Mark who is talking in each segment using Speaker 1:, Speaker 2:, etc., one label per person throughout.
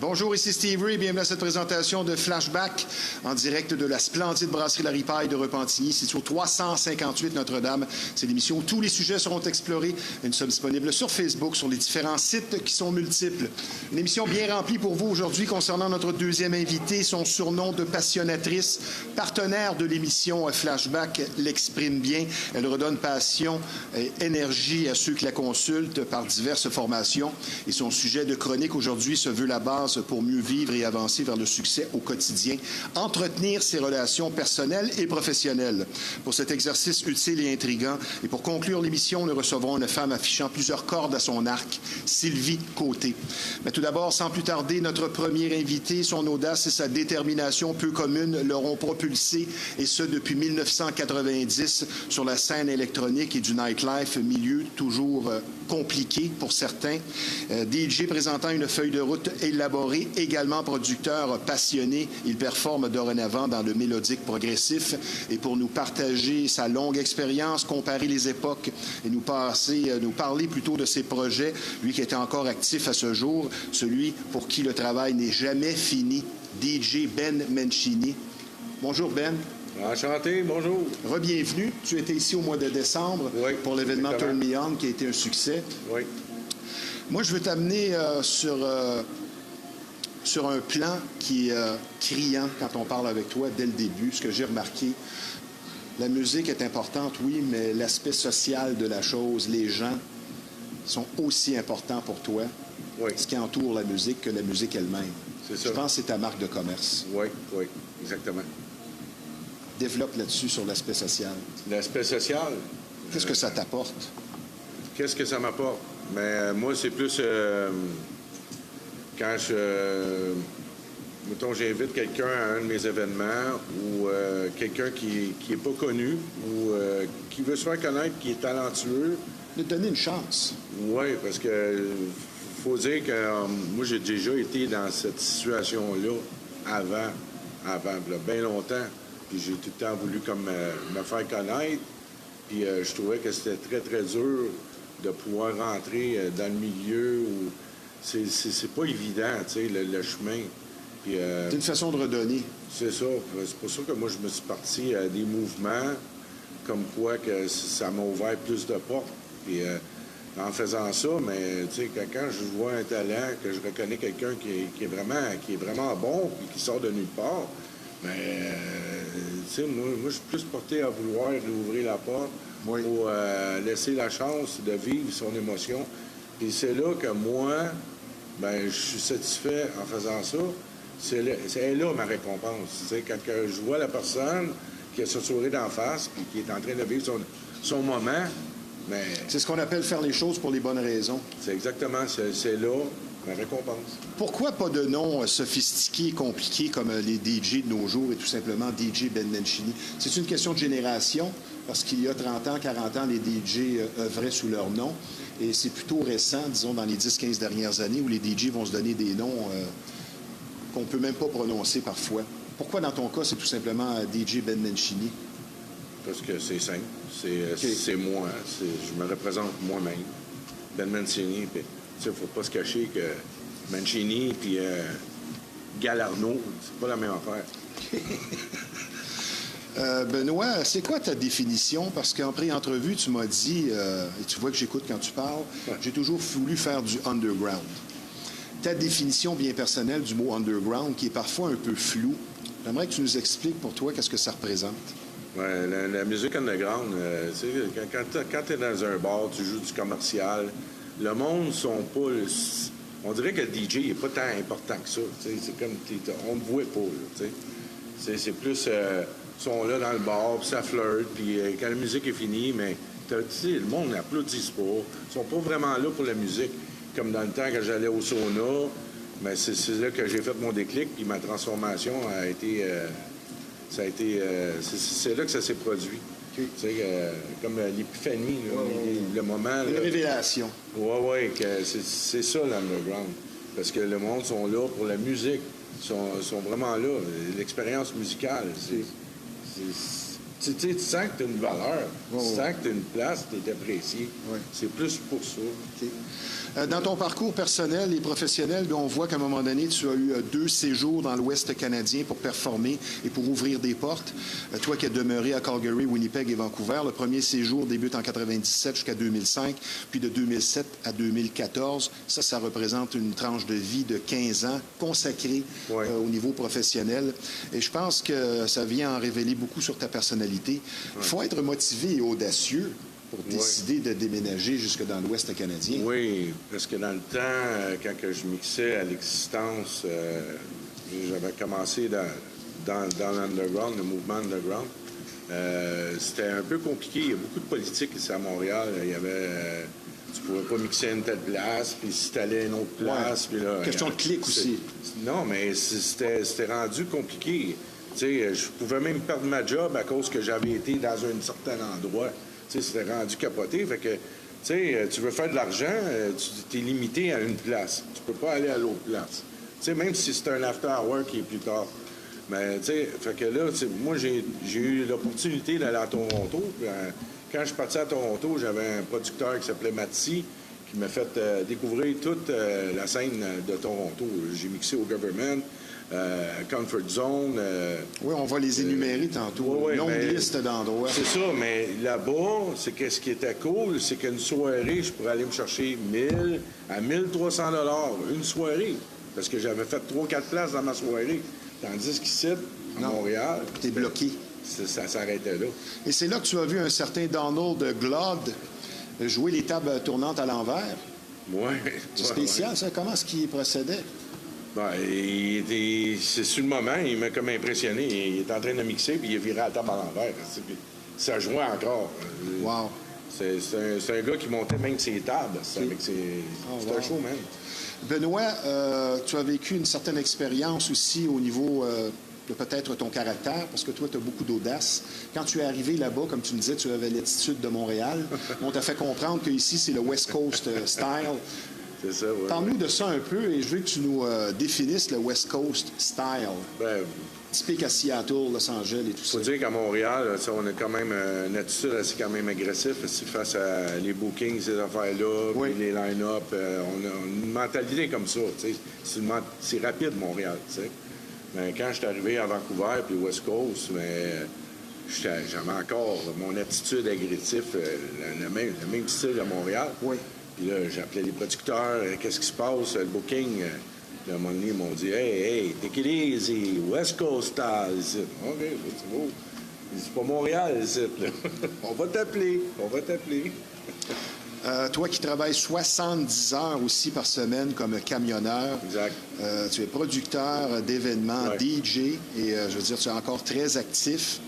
Speaker 1: Bonjour, ici Steve Ray. Bienvenue à cette présentation de Flashback en direct de la splendide brasserie La Ripaille de Repentigny. C'est sur 358 Notre-Dame. C'est l'émission où tous les sujets seront explorés. Et nous sommes disponibles sur Facebook, sur les différents sites qui sont multiples. Une émission bien remplie pour vous aujourd'hui concernant notre deuxième invité. Son surnom de passionnatrice, partenaire de l'émission Flashback, l'exprime bien. Elle redonne passion et énergie à ceux qui la consultent par diverses formations. Et son sujet de chronique aujourd'hui se veut la base pour mieux vivre et avancer vers le succès au quotidien, entretenir ses relations personnelles et professionnelles. Pour cet exercice utile et intriguant, et pour conclure l'émission, nous recevrons une femme affichant plusieurs cordes à son arc, Sylvie Côté. Mais tout d'abord, sans plus tarder, notre premier invité, son audace et sa détermination peu communes l'auront propulsé, et ce depuis 1990, sur la scène électronique et du nightlife, milieu toujours compliqué pour certains. DJ présentant une feuille de route élaborée, également producteur passionné. Il performe dorénavant dans le mélodique progressif. Et pour nous partager sa longue expérience, comparer les époques et nous parler plutôt de ses projets, lui qui est encore actif à ce jour, celui pour qui le travail n'est jamais fini, DJ Ben Mancini. Bonjour Ben.
Speaker 2: Enchanté, bonjour.
Speaker 1: Rebienvenue. Tu étais ici au mois de décembre pour l'événement Turn Me On qui a été un succès.
Speaker 2: Oui.
Speaker 1: Moi, je veux t'amener sur un plan qui est criant quand on parle avec toi dès le début. Ce que j'ai remarqué, la musique est importante, oui, mais l'aspect social de la chose, les gens sont aussi importants pour toi, ce qui entoure la musique, que la musique elle-même.
Speaker 2: C'est ça.
Speaker 1: Je pense que c'est ta marque de commerce.
Speaker 2: Oui, oui, exactement.
Speaker 1: Développe là-dessus sur l'aspect social. L'aspect social? Qu'est-ce que ça t'apporte?
Speaker 2: Qu'est-ce que ça m'apporte? Mais moi, c'est plus quand mettons, j'invite quelqu'un à un de mes événements ou quelqu'un qui n'est pas connu ou qui veut se faire connaître, qui est talentueux.
Speaker 1: De donner une chance.
Speaker 2: Oui, parce que faut dire que moi, j'ai déjà été dans cette situation-là avant, bien longtemps. Puis j'ai tout le temps voulu comme me faire connaître. Puis je trouvais que c'était très, très dur de pouvoir rentrer dans le milieu où c'est pas évident, tu sais, le chemin. Puis
Speaker 1: c'est une façon de redonner.
Speaker 2: C'est ça. C'est pour ça que moi, je me suis parti à des mouvements comme quoi que ça m'a ouvert plus de portes. Puis en faisant ça, mais tu sais, quand je vois un talent, que je reconnais quelqu'un qui est vraiment bon puis qui sort de nulle part, mais tu sais, moi, je suis plus porté à vouloir ouvrir la porte pour laisser la chance de vivre son émotion. Puis c'est là que moi, ben, je suis satisfait en faisant ça. C'est là ma récompense. Tu sais, quand je vois la personne qui a ce sourire d'en face puis qui est en train de vivre son moment, mais
Speaker 1: c'est ce qu'on appelle faire les choses pour les bonnes raisons.
Speaker 2: C'est exactement, c'est là ma récompense.
Speaker 1: Pourquoi pas de nom sophistiqué et compliqué comme les DJ de nos jours et tout simplement DJ Ben Mancini? C'est une question de génération, parce qu'il y a 30 ans, 40 ans, les DJ œuvraient sous leur nom. Et c'est plutôt récent, disons, dans les 10-15 dernières années, où les DJ vont se donner des noms qu'on ne peut même pas prononcer parfois. Pourquoi, dans ton cas, c'est tout simplement DJ Ben Mancini?
Speaker 2: Parce que c'est simple. C'est moi. Je me représente moi-même. Ben Mancini. Puis, il ne faut pas se cacher que Mancini puis Galarno, c'est pas la même affaire.
Speaker 1: Benoît, c'est quoi ta définition? Parce qu'en pré-entrevue, tu m'as dit, et tu vois que j'écoute quand tu parles, j'ai toujours voulu faire du underground. Ta définition bien personnelle du mot underground, qui est parfois un peu floue, j'aimerais que tu nous expliques pour toi qu'est-ce que ça représente.
Speaker 2: Ouais, la musique underground, tu sais, quand tu es dans un bar, tu joues du commercial, le monde sont pas... On dirait que le DJ n'est pas tant important que ça. C'est comme... On ne le voit pas, tu sais. C'est plus... ils sont là dans le bar, puis ça flirte, puis quand la musique est finie, mais tu sais, le monde n'applaudit pas. Ils sont pas vraiment là pour la musique. Comme dans le temps que j'allais au sauna, mais c'est là que j'ai fait mon déclic, puis ma transformation a été... c'est là que ça s'est produit. Tu sais, comme l'épiphanie, le moment...
Speaker 1: Une révélation.
Speaker 2: Oui, c'est ça l'underground. Parce que le monde sont là pour la musique. Ils sont vraiment là. L'expérience musicale, Tu sens que tu as une valeur, tu sens que tu as une place, tu es apprécié.
Speaker 1: Oui.
Speaker 2: C'est plus pour ça.
Speaker 1: OK. Dans ton parcours personnel et professionnel, on voit qu'à un moment donné, tu as eu 2 séjours dans l'Ouest canadien pour performer et pour ouvrir des portes. Toi qui es demeuré à Calgary, Winnipeg et Vancouver, le premier séjour débute en 97 jusqu'à 2005, puis de 2007 à 2014. Ça représente une tranche de vie de 15 ans consacrée au niveau professionnel. Et je pense que ça vient en révéler beaucoup sur ta personnalité. Il faut être motivé et audacieux pour décider de déménager jusque dans l'Ouest canadien.
Speaker 2: Oui, parce que dans le temps, quand que je mixais à l'existence, j'avais commencé dans l'underground, le mouvement underground. C'était un peu compliqué. Il y a beaucoup de politique ici à Montréal. Il y avait... tu ne pouvais pas mixer à une telle place, puis si tu allais à une autre place... Puis là,
Speaker 1: question de clic aussi.
Speaker 2: Non, mais c'était rendu compliqué. Tu sais, je pouvais même perdre ma job à cause que j'avais été dans un certain endroit. C'était rendu capoté. Fait que, tu sais, tu veux faire de l'argent, tu es limité à une place. Tu peux pas aller à l'autre place. Tu sais, même si c'est un after-hour qui est plus tard. Mais, tu sais, fait que là, moi, j'ai eu l'opportunité d'aller à Toronto. Puis, quand je suis parti à Toronto, j'avais un producteur qui s'appelait Matsi, qui m'a fait découvrir toute la scène de Toronto. J'ai mixé au Government, Comfort Zone.
Speaker 1: Oui, on va les énumérer tantôt. Une longue liste d'endroits.
Speaker 2: C'est ça, mais là-bas, ce qui était cool, c'est qu'une soirée, je pourrais aller me chercher 1000 à 1300 $ une soirée. Parce que j'avais fait 3-4 places dans ma soirée. Tandis qu'ici, à Montréal...
Speaker 1: T'es bloqué.
Speaker 2: Ça s'arrêtait là.
Speaker 1: Et c'est là que tu as vu un certain Donald Glodd jouer les tables tournantes à l'envers.
Speaker 2: Oui.
Speaker 1: C'est spécial, ça. Comment est-ce qu'il procédait?
Speaker 2: Ben, c'est sur le moment, il m'a comme impressionné. Il est en train de mixer, puis il a viré la table à l'envers. Ça jouait encore.
Speaker 1: Wow.
Speaker 2: C'est un gars qui montait même ses tables. C'est un show, man.
Speaker 1: Benoît, tu as vécu une certaine expérience aussi au niveau de peut-être ton caractère, parce que toi, tu as beaucoup d'audace. Quand tu es arrivé là-bas, comme tu me disais, tu avais l'attitude de Montréal. On t'a fait comprendre qu'ici, c'est le West Coast style.
Speaker 2: C'est ça, oui.
Speaker 1: Parle-nous de ça un peu et je veux que tu nous définisses le West Coast style.
Speaker 2: Ben,
Speaker 1: typique à Seattle, Los Angeles et tout ça.
Speaker 2: Il faut dire qu'à Montréal, on a quand même une attitude assez quand même agressive face à les bookings, ces affaires-là, puis les line-up. On a une mentalité comme ça. C'est rapide, Montréal. T'sais. Mais quand je suis arrivé à Vancouver puis West Coast, j'avais encore mon attitude agressive, le même style à Montréal.
Speaker 1: Oui.
Speaker 2: Puis là, j'appelais les producteurs, qu'est-ce qui se passe, le booking. Puis à un moment donné, ils m'ont dit, hey, take it easy, West Coast style. Ici. OK, c'est beau. C'est pas Montréal, ici. On va t'appeler.
Speaker 1: Toi qui travailles 70 heures aussi par semaine comme camionneur.
Speaker 2: Exact.
Speaker 1: Tu es producteur d'événements, DJ, et je veux dire, tu es encore très actif.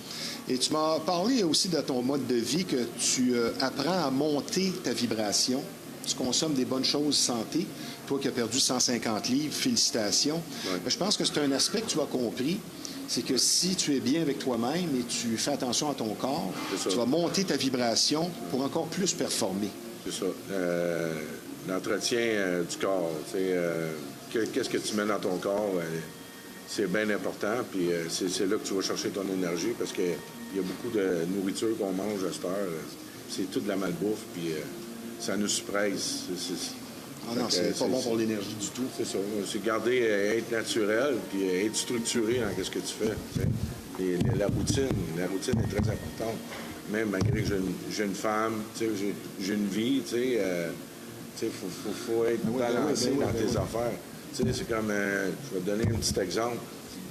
Speaker 1: Et tu m'as parlé aussi de ton mode de vie, que tu apprends à monter ta vibration. Tu consommes des bonnes choses santé. Toi qui as perdu 150 livres, félicitations.
Speaker 2: Ouais.
Speaker 1: Mais je pense que c'est un aspect que tu as compris. C'est que si tu es bien avec toi-même et tu fais attention à ton corps, tu vas monter ta vibration pour encore plus performer.
Speaker 2: C'est ça. L'entretien du corps. Qu'est-ce que tu mets dans ton corps? C'est bien important. Puis c'est là que tu vas chercher ton énergie parce qu'il y a beaucoup de nourriture qu'on mange à cette heure. C'est toute de la malbouffe. Puis ça nous surprise.
Speaker 1: Ah non, c'est pas bon pour l'énergie du tout.
Speaker 2: C'est ça. C'est garder, être naturel, puis être structuré dans ce que tu fais. Et la routine est très importante. Même malgré que j'ai une femme, j'ai une vie, faut être balancé dans tes affaires. C'est comme, je vais te donner un petit exemple.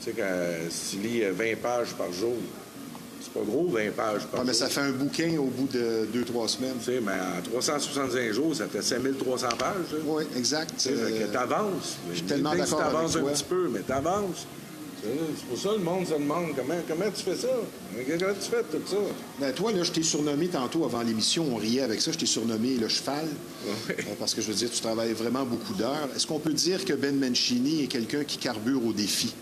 Speaker 2: Tu sais, quand tu lis 20 pages par jour, c'est pas gros, 20 pages par jour.
Speaker 1: Mais ça fait un bouquin au bout de 2-3 semaines.
Speaker 2: Tu sais, mais en 365 jours, ça fait 5300 pages.
Speaker 1: Oui, exact.
Speaker 2: Que t'avances.
Speaker 1: Je suis tellement d'accord avec toi.
Speaker 2: T'avances un petit peu, mais t'avances. C'est pour ça que le monde se demande comment tu fais ça? Comment tu fais tout ça?
Speaker 1: Ben toi, là, je t'ai surnommé tantôt avant l'émission, on riait avec ça, je t'ai surnommé le cheval. Parce que je veux dire, tu travailles vraiment beaucoup d'heures. Est-ce qu'on peut dire que Ben Mancini est quelqu'un qui carbure au défi?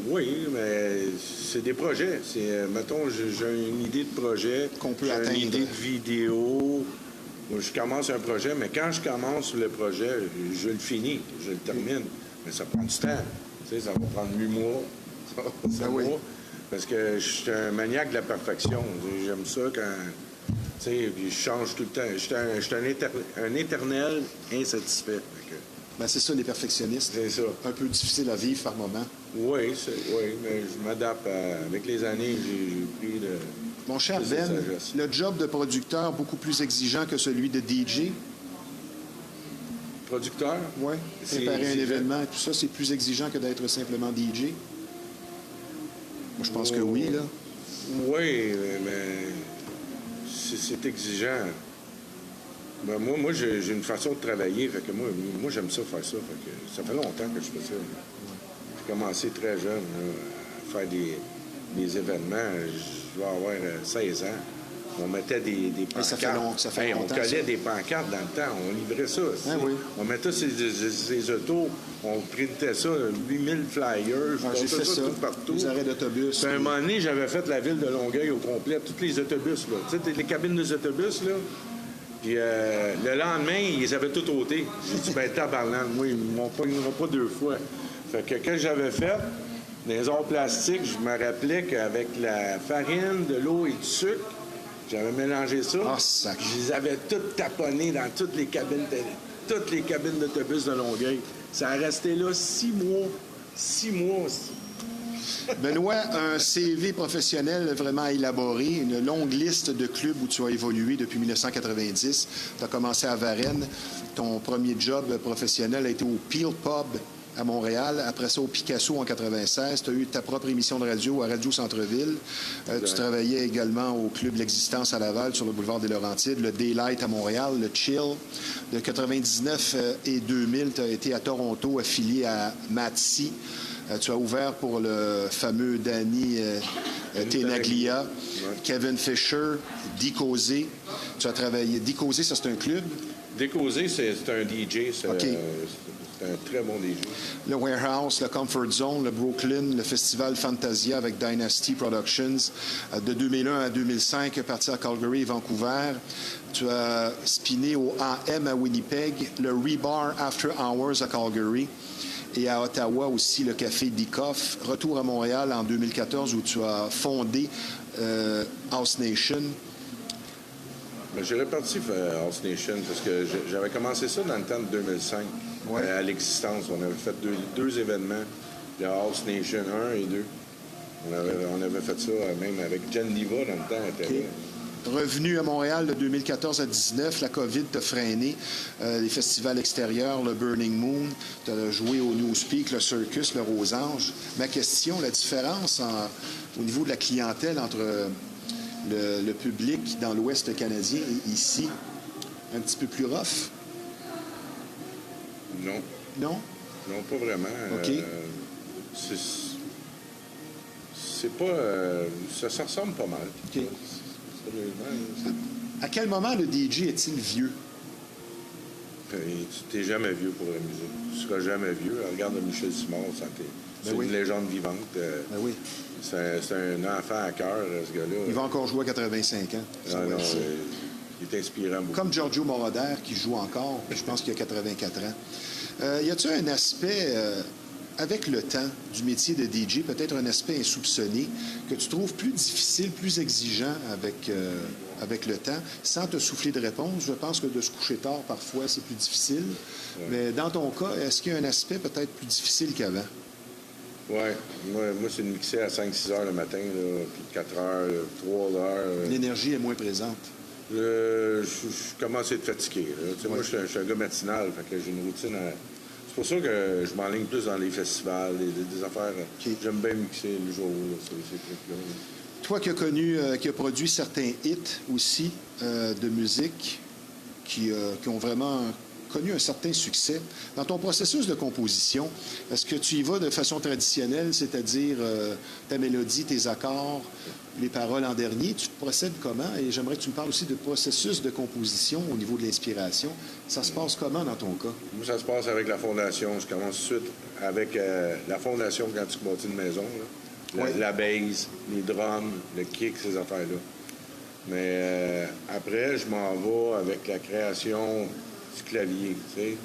Speaker 2: Oui, mais c'est des projets. Mettons, j'ai une idée de projet.
Speaker 1: Qu'on peut atteindre.
Speaker 2: J'ai une idée de vidéo. Moi, je commence un projet, mais quand je commence le projet, je le finis, je le termine. Mais ça prend du temps. Tu sais, ça va prendre 8 mois, ça C'est
Speaker 1: oui.
Speaker 2: moi. Parce que je suis un maniaque de la perfection. J'aime ça quand... Tu sais, puis je change tout le temps. Je suis un éternel insatisfait. Fait que
Speaker 1: Ben, c'est ça, les perfectionnistes.
Speaker 2: c'est ça.
Speaker 1: Un peu difficile à vivre par moment.
Speaker 2: Oui, mais je m'adapte. Avec les années, j'ai pris de...
Speaker 1: Mon cher
Speaker 2: plus de
Speaker 1: Ben,
Speaker 2: sagesse.
Speaker 1: le job de producteur beaucoup plus exigeant que celui de DJ.
Speaker 2: Producteur?
Speaker 1: Oui.
Speaker 2: C'est
Speaker 1: Préparer un
Speaker 2: exigeant.
Speaker 1: événement et tout ça, c'est plus exigeant que d'être simplement DJ. Moi, je pense que oui, là.
Speaker 2: Oui, mais c'est exigeant. Ben, moi j'ai une façon de travailler. Fait que moi j'aime ça faire ça. Fait que ça fait longtemps que je fais ça. J'ai commencé très jeune là, à faire des événements. Je vais avoir 16 ans. On mettait des pancartes.
Speaker 1: ça fait
Speaker 2: On
Speaker 1: longtemps,
Speaker 2: collait
Speaker 1: ça.
Speaker 2: des pancartes dans le temps. On livrait ça.
Speaker 1: Ah oui.
Speaker 2: On mettait ces autos. On printait ça, 8000 flyers.
Speaker 1: Ah, j'ai
Speaker 2: passais
Speaker 1: fait ça.
Speaker 2: tout partout.
Speaker 1: Les arrêts d'autobus.
Speaker 2: Puis à un moment donné, j'avais fait la ville de Longueuil au complet, tous les autobus, là. Tu sais, les cabines des autobus, là. Puis le lendemain, ils avaient tout ôté. J'ai dit, ben tabarnak, moi, ils m'ont pas deux fois. Fait que quand j'avais fait, dans les arts plastiques, je me rappelais qu'avec la farine, de l'eau et du sucre, j'avais mélangé ça.
Speaker 1: Ah, sac.
Speaker 2: Je les avais toutes taponnées dans toutes les cabines d'autobus de Longueuil. Ça a resté là 6 mois. 6 mois.
Speaker 1: Benoît, un CV professionnel vraiment élaboré, une longue liste de clubs où tu as évolué depuis 1990. Tu as commencé à Varennes. Ton premier job professionnel a été au Peel Pub à Montréal. Après ça, au Picasso en 96. Tu as eu ta propre émission de radio à Radio Centre-Ville. Tu travaillais également au Club L'Existence à Laval sur le boulevard des Laurentides, le Daylight à Montréal, le Chill. De 99 et 2000, tu as été à Toronto, affilié à Matsy. Tu as ouvert pour le fameux Danny Tenaglia, Kevin Fisher, Dicosé. Tu as travaillé. Dicosé, ça, c'est un club?
Speaker 2: Décausé, c'est un DJ. C'est
Speaker 1: OK.
Speaker 2: c'est un très bon DJ.
Speaker 1: Le Warehouse, le Comfort Zone, le Brooklyn, le Festival Fantasia avec Dynasty Productions. De 2001 à 2005, parti à Calgary et Vancouver. Tu as spiné au AM à Winnipeg, le Rebar After Hours à Calgary. Et à Ottawa aussi, le Café Dikoff. Retour à Montréal en 2014 où tu as fondé House Nation.
Speaker 2: Ben, j'ai reparti House Nation parce que j'avais commencé ça dans le temps de 2005.
Speaker 1: Ouais.
Speaker 2: À l'existence. On avait fait deux événements. Le House Nation 1 et 2. On avait fait ça même avec Jen Diva dans le temps. Elle était là.
Speaker 1: Revenu à Montréal de 2014 à 2019, la COVID t'a freiné. Les festivals extérieurs, le Burning Moon, tu as joué au Newspeak, le Circus, le Rosange. Ma question, la différence au niveau de la clientèle entre le public dans l'Ouest canadien et ici, un petit peu plus rough?
Speaker 2: Non.
Speaker 1: Non?
Speaker 2: Non, pas vraiment.
Speaker 1: OK.
Speaker 2: C'est pas... ça ressemble pas mal.
Speaker 1: OK. À quel moment le DJ est-il vieux?
Speaker 2: Tu t'es jamais vieux pour la musique. Tu seras jamais vieux. Regarde Michel Simon, c'est
Speaker 1: oui.
Speaker 2: une légende vivante.
Speaker 1: Ben oui.
Speaker 2: C'est un enfant à cœur, ce gars-là.
Speaker 1: Il va encore jouer à 85 ans. Ça
Speaker 2: Ah,
Speaker 1: va
Speaker 2: non,
Speaker 1: être ça.
Speaker 2: il est inspirant beaucoup.
Speaker 1: Comme Giorgio Moroder, qui joue encore, puis je pense qu'il a 84 ans. Y a-t-il un aspect, avec le temps, du métier de DJ, peut-être un aspect insoupçonné, que tu trouves plus difficile, plus exigeant avec le temps, sans te souffler de réponse? Je pense que de se coucher tard, parfois, c'est plus difficile.
Speaker 2: Ouais.
Speaker 1: Mais dans ton cas, est-ce qu'il y a un aspect peut-être plus difficile qu'avant?
Speaker 2: Oui. Moi c'est de mixer à 5-6 heures le matin, là, puis 4 heures, 3 heures.
Speaker 1: L'énergie est moins présente.
Speaker 2: Je commence à être fatigué. Là. Tu sais,
Speaker 1: Ouais.
Speaker 2: Moi, je suis un gars matinal, fait que j'ai une routine à... C'est pour ça que je m'enligne plus dans les festivals, des affaires.
Speaker 1: OK.
Speaker 2: J'aime bien mixer le jour, là, ces trucs-là.
Speaker 1: Toi qui as produit certains hits aussi de musique qui ont vraiment connu un certain succès. Dans ton processus de composition, est-ce que tu y vas de façon traditionnelle, c'est-à-dire ta mélodie, tes accords, les paroles en dernier? Tu procèdes comment? Et j'aimerais que tu me parles aussi de processus de composition au niveau de l'inspiration. Ça se passe comment dans ton cas?
Speaker 2: Moi, ça se passe avec la fondation. Je commence tout de suite avec la fondation quand tu bâtis une maison. Là.
Speaker 1: Ouais.
Speaker 2: La base, les drums, le kick, ces affaires-là. Mais après, je m'en vais avec la création du clavier. Tu sais.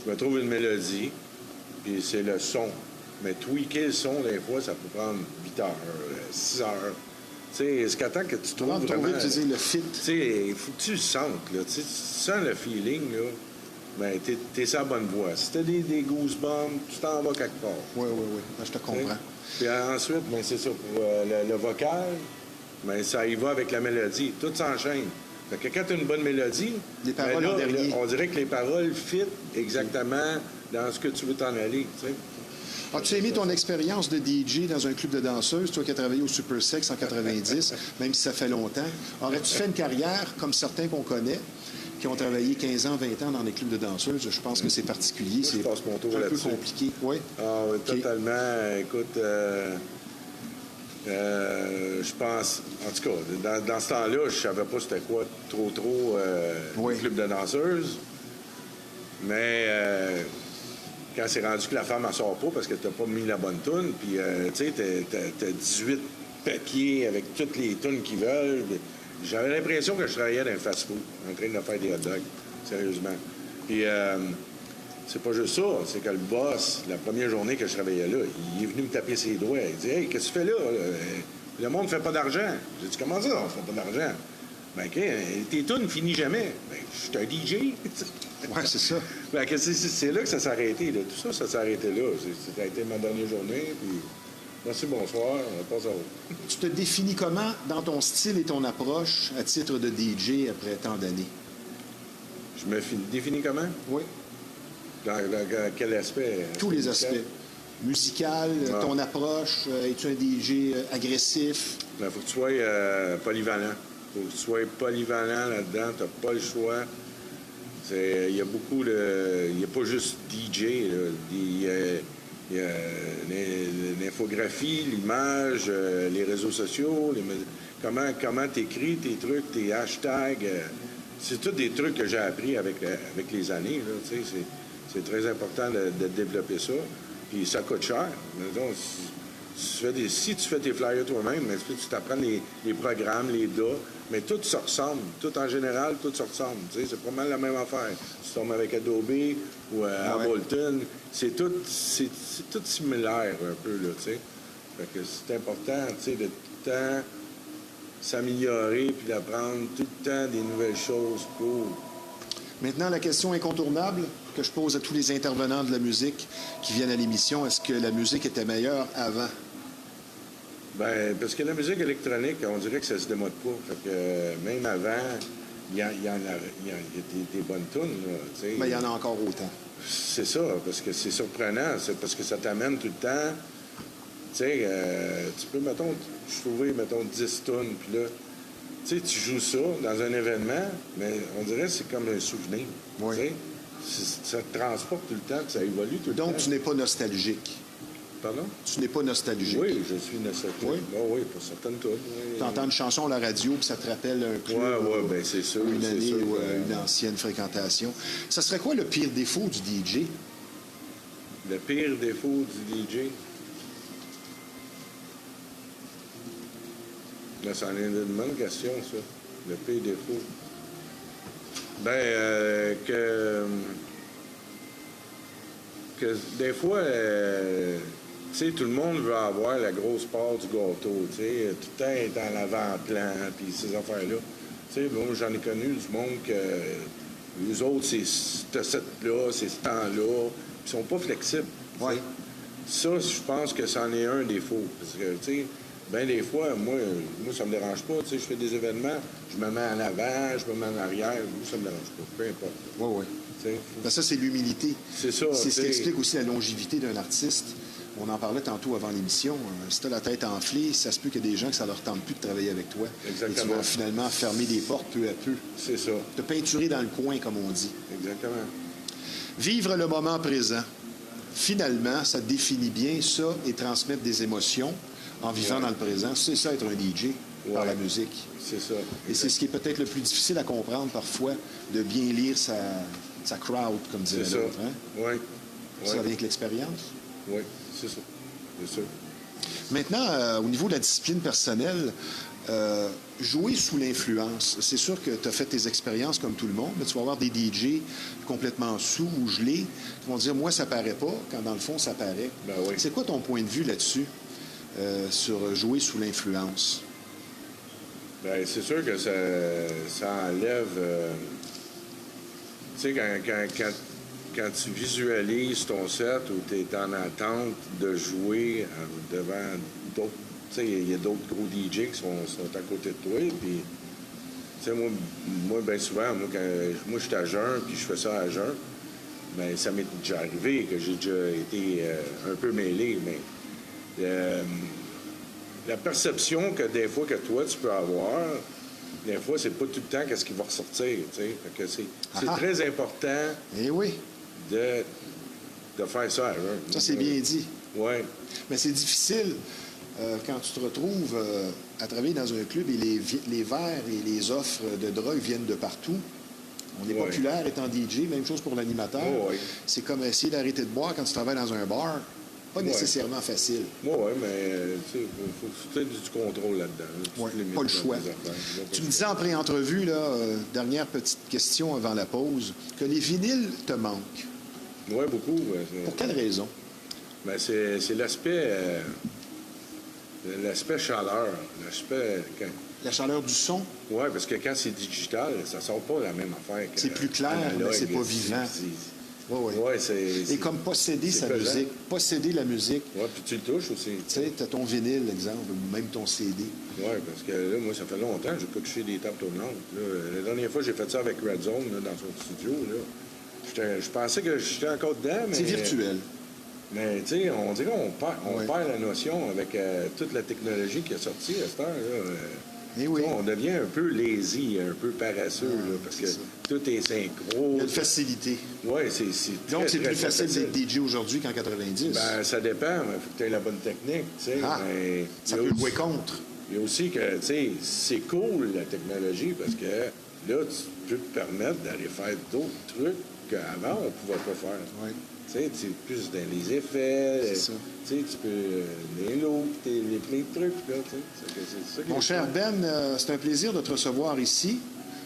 Speaker 2: Je me trouve une mélodie, puis c'est le son Mais tweaker le son, des fois, ça peut prendre 8 heures, 6 heures. Tu sais, est-ce qu'attends que tu trouves vraiment...
Speaker 1: tu dis, le fit.
Speaker 2: Tu sais, il faut que tu le sentes, là. Tu sais, tu sens le feeling, là. Ben, t'es sur la bonne voie. Si t'as des goosebumps, tu t'en vas quelque part.
Speaker 1: Oui. Je te comprends.
Speaker 2: Puis ensuite, ben, c'est ça, pour le vocal, ben, ça y va avec la mélodie. Tout s'enchaîne. Fait que quand tu as une bonne mélodie,
Speaker 1: les paroles en dernier.
Speaker 2: on dirait que les paroles fit exactement dans ce que tu veux t'en aller. T'sais.
Speaker 1: As-tu aimé ton expérience de DJ dans un club de danseuses, toi qui as travaillé au Super Sex en 90, même si ça fait longtemps? Aurais-tu fait une carrière comme certains qu'on connaît, qui ont travaillé 15 ans, 20 ans dans des clubs de danseuses? Je pense que c'est particulier.
Speaker 2: Moi, je passe mon tour
Speaker 1: un peu
Speaker 2: là-dessus.
Speaker 1: compliqué. Oui?
Speaker 2: Ah, oui,
Speaker 1: Okay.
Speaker 2: totalement. Écoute, je pense... En tout cas, dans ce temps-là, je savais pas c'était quoi trop
Speaker 1: oui.
Speaker 2: le club de danseuses. Mais quand c'est rendu que la femme en sort pas parce que t'as pas mis la bonne toune, puis tu sais, t'as 18 papiers avec toutes les tounes qu'ils veulent. J'avais l'impression que je travaillais dans un fast-food, en train de faire des hot dogs, sérieusement. Puis c'est pas juste ça, c'est que le boss, la première journée que je travaillais là, il est venu me taper ses doigts. Il dit « Hey, qu'est-ce que tu fais là? Le monde ne fait pas d'argent. » J'ai dit « Comment ça, on ne fait pas d'argent? » Ben, OK, tes tunes finissent jamais. Ben, je suis un DJ.
Speaker 1: Oui, c'est ça.
Speaker 2: Ben, c'est là que ça s'est arrêté. Là. Tout ça s'est arrêté là. Ça a été ma dernière journée. Puis, merci, bonsoir. On passe à autre.
Speaker 1: Tu te définis comment dans ton style et ton approche à titre de DJ après tant d'années?
Speaker 2: Je me définis comment?
Speaker 1: Oui.
Speaker 2: Dans quel aspect?
Speaker 1: Tous les aspects. Musical, ton approche, es-tu un DJ agressif?
Speaker 2: Il faut que tu sois polyvalent. Il faut que tu sois polyvalent là-dedans. Tu n'as pas le choix. Il y a beaucoup de... Il n'y a pas juste DJ. Il y a l'infographie, l'image, les réseaux sociaux, comment tu écris tes trucs, tes hashtags. C'est tous des trucs que j'ai appris avec les années. Là, c'est très important de développer ça. Puis ça coûte cher. Donc, si tu fais tes flyers toi-même, tu t'apprends les programmes, les DA, mais tout se ressemble. Tout en général, tout se ressemble. C'est pas mal la même affaire. Si tu tombes avec Adobe ou Ableton, c'est tout similaire un peu. Là, fait que c'est important de tout le temps s'améliorer puis d'apprendre tout le temps des nouvelles choses pour...
Speaker 1: Maintenant, la question incontournable que je pose à tous les intervenants de la musique qui viennent à l'émission, est-ce que la musique était meilleure avant?
Speaker 2: Bien, parce que la musique électronique, on dirait que ça se démode pas. Fait que même avant, il y a des bonnes tunes.
Speaker 1: Mais il y en a encore autant.
Speaker 2: C'est ça, parce que c'est surprenant. C'est parce que ça t'amène tout le temps. Tu sais, tu peux, mettons, trouver, 10 tunes, puis là, tu sais, tu joues ça dans un événement, mais on dirait que c'est comme un souvenir.
Speaker 1: Oui.
Speaker 2: Ça te transporte tout le temps, puis ça évolue tout le temps.
Speaker 1: Donc, tu n'es pas nostalgique.
Speaker 2: Pardon?
Speaker 1: Tu n'es pas nostalgique.
Speaker 2: Oui, je suis nostalgique.
Speaker 1: Oui?
Speaker 2: Oui, pour certaines tunes. Oui.
Speaker 1: Tu entends une chanson à la radio, puis ça te rappelle un peu
Speaker 2: bien, c'est sûr,
Speaker 1: une année
Speaker 2: sûr,
Speaker 1: ou une ancienne fréquentation. Ça serait quoi le pire défaut du DJ?
Speaker 2: Le pire défaut du DJ? Là, c'en est une bonne question, ça. Le pire défaut. Ben, que des fois, tu sais, tout le monde veut avoir la grosse part du gâteau, tu sais. Tout le temps est en avant-plan, puis ces affaires-là. Tu sais, moi, j'en ai connu du monde que les autres, c'est ce là c'est ce temps-là, ils sont pas flexibles.
Speaker 1: Oui.
Speaker 2: Ça, je pense que c'en est un défaut. Parce que, tu sais, bien des fois, moi, ça me dérange pas. Tu sais, je fais des événements, je me mets en avant, je me mets en arrière. Moi, ça me dérange pas. Peu importe.
Speaker 1: Oui. Ben ça, c'est l'humilité.
Speaker 2: C'est ça.
Speaker 1: C'est ce qui explique aussi la longévité d'un artiste. On en parlait tantôt avant l'émission. Si tu as la tête enflée, ça se peut qu'il y a des gens que ça leur tente plus de travailler avec toi.
Speaker 2: Exactement.
Speaker 1: Et tu vas finalement fermer des portes peu à peu.
Speaker 2: C'est ça.
Speaker 1: Te peinturer dans le coin, comme on dit.
Speaker 2: Exactement.
Speaker 1: Vivre le moment présent. Finalement, ça définit bien ça et transmettre des émotions en vivant dans le présent. C'est ça, être un DJ par la musique.
Speaker 2: C'est ça.
Speaker 1: Et c'est ce qui est peut-être le plus difficile à comprendre parfois, de bien lire sa crowd, comme dirait l'autre. Hein?
Speaker 2: Oui.
Speaker 1: Ça vient avec l'expérience?
Speaker 2: Oui, c'est ça. C'est sûr.
Speaker 1: Maintenant, au niveau de la discipline personnelle, Jouer sous l'influence, c'est sûr que tu as fait tes expériences comme tout le monde, mais tu vas avoir des DJ complètement sous ou gelés qui vont dire « Moi, ça paraît pas », quand dans le fond, ça paraît.
Speaker 2: Ben oui.
Speaker 1: C'est quoi ton point de vue là-dessus, sur jouer sous l'influence?
Speaker 2: Bien, c'est sûr que ça enlève... tu sais, quand tu visualises ton set ou tu es en attente de jouer devant d'autres... Tu sais, il y a d'autres gros DJ qui sont à côté de toi, puis... Tu sais, moi bien souvent, moi j'étais à jeun, puis je fais ça à jeun, bien, ça m'est déjà arrivé que j'ai déjà été un peu mêlé, mais... la perception que des fois que toi, tu peux avoir, des fois, c'est pas tout le temps qu'est-ce qui va ressortir, tu sais. Fait que c'est très important
Speaker 1: oui.
Speaker 2: de faire ça. Hein.
Speaker 1: Ça, c'est bien dit.
Speaker 2: Oui.
Speaker 1: Mais c'est difficile quand tu te retrouves à travailler dans un club et les verres et les offres de drogue viennent de partout. On est populaire étant DJ, même chose pour l'animateur. C'est comme essayer d'arrêter de boire quand tu travailles dans un bar. Pas nécessairement facile.
Speaker 2: Oui, mais il faut que tu aies du contrôle là-dedans.
Speaker 1: Pas le choix. Tu me disais en pré-entrevue, dernière petite question avant la pause, que les vinyles te manquent.
Speaker 2: Oui, beaucoup.
Speaker 1: Pour quelle raison?
Speaker 2: Bien, c'est l'aspect chaleur.
Speaker 1: La chaleur du son?
Speaker 2: Oui, parce que quand c'est digital, ça ne sort pas la même affaire que
Speaker 1: c'est plus clair, mais c'est pas vivant. Oui.
Speaker 2: Ouais,
Speaker 1: et comme posséder sa musique, posséder la musique.
Speaker 2: Oui, puis tu le touches aussi.
Speaker 1: Tu sais, tu as ton vinyle, exemple, ou même ton CD.
Speaker 2: Oui, parce que là, moi, ça fait longtemps que je n'ai pas touché des tables tournantes. La dernière fois, j'ai fait ça avec Red Zone, là, dans son studio. Je pensais que j'étais encore dedans, mais...
Speaker 1: C'est virtuel.
Speaker 2: Mais, tu sais, on dirait qu'on perd la notion avec toute la technologie qui est sortie à cette heure-là. On devient un peu lazy, un peu paresseux, parce que tout est synchro.
Speaker 1: Il y a une facilité.
Speaker 2: Oui, c'est
Speaker 1: donc, c'est plus facile d'être DJ aujourd'hui qu'en 90.
Speaker 2: Ben, ça dépend, mais il faut que tu aies la bonne technique, tu sais. Mais
Speaker 1: ça peut jouer contre.
Speaker 2: Il y a aussi que, tu sais, c'est cool, la technologie, parce que là, tu peux te permettre d'aller faire d'autres trucs qu'avant, on ne pouvait pas faire.
Speaker 1: Oui.
Speaker 2: Tu sais, c'est plus dans les effets. Tu sais, tu peux... les loops, les plein de trucs, là, tu sais.
Speaker 1: Mon cher Ben, c'est un plaisir de te recevoir ici.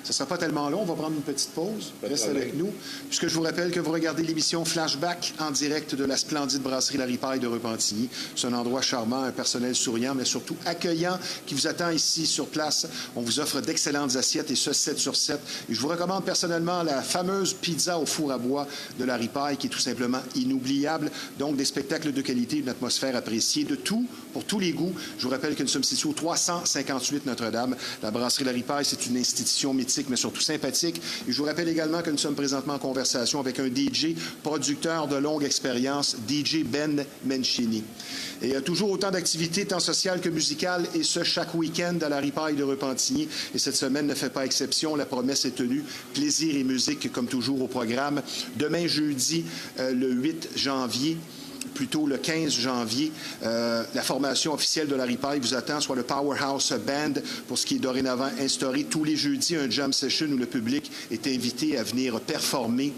Speaker 1: Ça ne sera pas tellement long. On va prendre une petite pause. Reste avec nous. Puisque je vous rappelle que vous regardez l'émission Flashback en direct de la splendide brasserie La Ripaille de Repentigny. C'est un endroit charmant, un personnel souriant, mais surtout accueillant qui vous attend ici sur place. On vous offre d'excellentes assiettes et ce, 7 sur 7. Et je vous recommande personnellement la fameuse pizza au four à bois de La Ripaille qui est tout simplement inoubliable. Donc, des spectacles de qualité, une atmosphère appréciée, de tout, pour tous les goûts. Je vous rappelle que nous sommes situés au 358 Notre-Dame. La brasserie La Ripaille, c'est une institution mythique, mais surtout sympathique. Et je vous rappelle également que nous sommes présentement en conversation avec un DJ, producteur de longue expérience, DJ Ben Menchini. Et il y a toujours autant d'activités, tant sociales que musicales, et ce, chaque week-end à la Ripaille de Repentigny. Et cette semaine ne fait pas exception. La promesse est tenue. Plaisir et musique, comme toujours, au programme. Demain, jeudi, le 8 janvier, plutôt le 15 janvier, la formation officielle de la Ripaille vous attend, soit le Powerhouse Band, pour ce qui est dorénavant instauré tous les jeudis, un jam session où le public est invité à venir performer,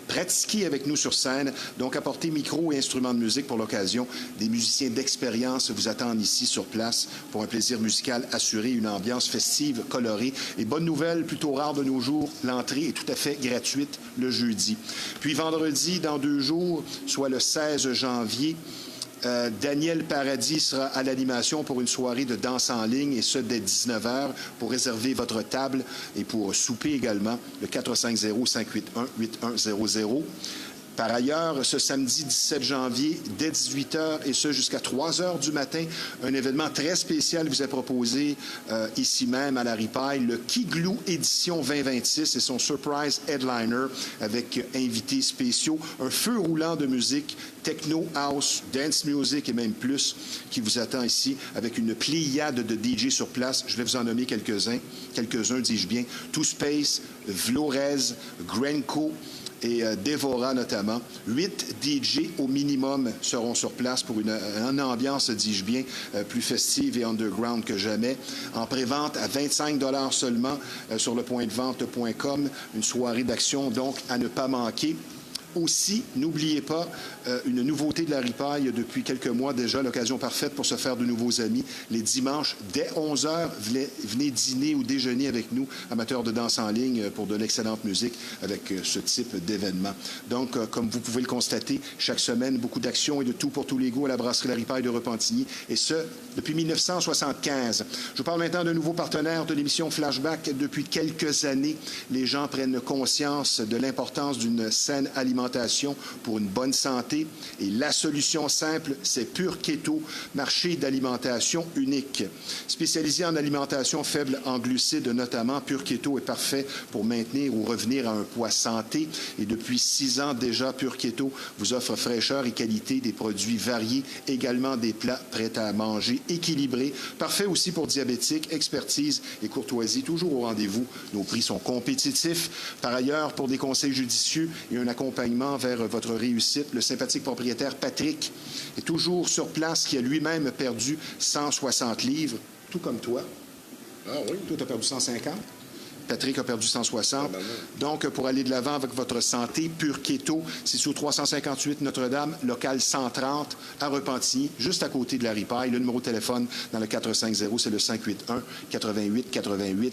Speaker 1: pratiquer avec nous sur scène, donc apporter micro et instruments de musique pour l'occasion. Des musiciens d'expérience vous attendent ici sur place pour un plaisir musical assuré, une ambiance festive, colorée. Et bonne nouvelle, plutôt rare de nos jours, l'entrée est tout à fait gratuite le jeudi. Puis vendredi, dans 2 jours, soit le 16 janvier, Daniel Paradis sera à l'animation pour une soirée de danse en ligne, et ce, dès 19h, pour réserver votre table et pour souper également, le 450-581-8100. Par ailleurs, ce samedi 17 janvier, dès 18h et ce jusqu'à 3h du matin, un événement très spécial vous est proposé ici même à la Ripaille, le Kiglou édition 2026 et son surprise headliner avec invités spéciaux, un feu roulant de musique, techno, house, dance music et même plus qui vous attend ici avec une pléiade de DJ sur place. Je vais vous en nommer quelques-uns, dis-je bien. Two Space, Vlorez, Grenco, et Devora notamment. 8 DJ au minimum seront sur place pour une ambiance, dis-je bien, plus festive et underground que jamais. En pré-vente à 25 $ seulement sur le pointdevente.com. Une soirée d'action donc à ne pas manquer. Aussi, n'oubliez pas une nouveauté de la ripaille depuis quelques mois déjà, l'occasion parfaite pour se faire de nouveaux amis. Les dimanches, dès 11 h, venez dîner ou déjeuner avec nous, amateurs de danse en ligne, pour de l'excellente musique avec ce type d'événement. Donc, comme vous pouvez le constater, chaque semaine, beaucoup d'actions et de tout pour tous les goûts à la brasserie La Ripaille de Repentigny, et ce, depuis 1975. Je vous parle maintenant d'un nouveau partenaire de l'émission Flashback. Depuis quelques années, les gens prennent conscience de l'importance d'une saine alimentation pour une bonne santé. Et la solution simple, c'est Pur Keto, marché d'alimentation unique. Spécialisé en alimentation faible en glucides notamment, Pur Keto est parfait pour maintenir ou revenir à un poids santé. Et depuis 6 ans déjà, Pur Keto vous offre fraîcheur et qualité, des produits variés, également des plats prêts à manger, équilibrés. Parfait aussi pour diabétiques, expertise et courtoisie, toujours au rendez-vous. Nos prix sont compétitifs. Par ailleurs, pour des conseils judicieux et un accompagnement vers votre réussite, le sympathique propriétaire Patrick est toujours sur place, qui a lui-même perdu 160 livres, tout comme toi.
Speaker 2: Ah oui?
Speaker 1: Toi, tu as perdu 150. Patrick a perdu 160. Donc, pour aller de l'avant avec votre santé, Pur Keto, c'est sous 358 Notre-Dame, local 130 à Repentigny, juste à côté de la Ripaille. Le numéro de téléphone dans le 450, c'est le 581-88-88.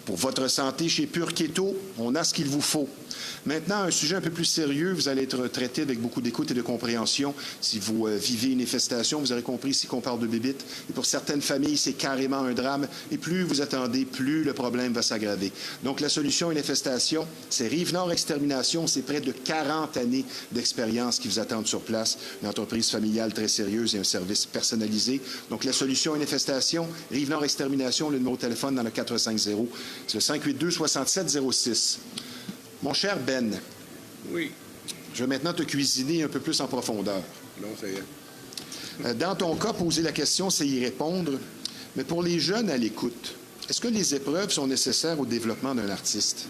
Speaker 1: Pour votre santé, chez Pur Keto, on a ce qu'il vous faut. Maintenant, un sujet un peu plus sérieux. Vous allez être traité avec beaucoup d'écoute et de compréhension. Si vous vivez une infestation, vous aurez compris ici qu'on parle de bébites. Et pour certaines familles, c'est carrément un drame. Et plus vous attendez, plus le problème va s'aggraver. Donc, la solution à une infestation, c'est Rive-Nord Extermination. C'est près de 40 années d'expérience qui vous attendent sur place. Une entreprise familiale très sérieuse et un service personnalisé. Donc, la solution à une infestation, Rive-Nord Extermination, le numéro de téléphone dans le 450. C'est le 582-6706. Mon cher Ben.
Speaker 2: Oui.
Speaker 1: Je vais maintenant te cuisiner un peu plus en profondeur.
Speaker 2: Non, ça y est.
Speaker 1: Dans ton cas, poser la question, c'est y répondre. Mais pour les jeunes à l'écoute, est-ce que les épreuves sont nécessaires au développement d'un artiste?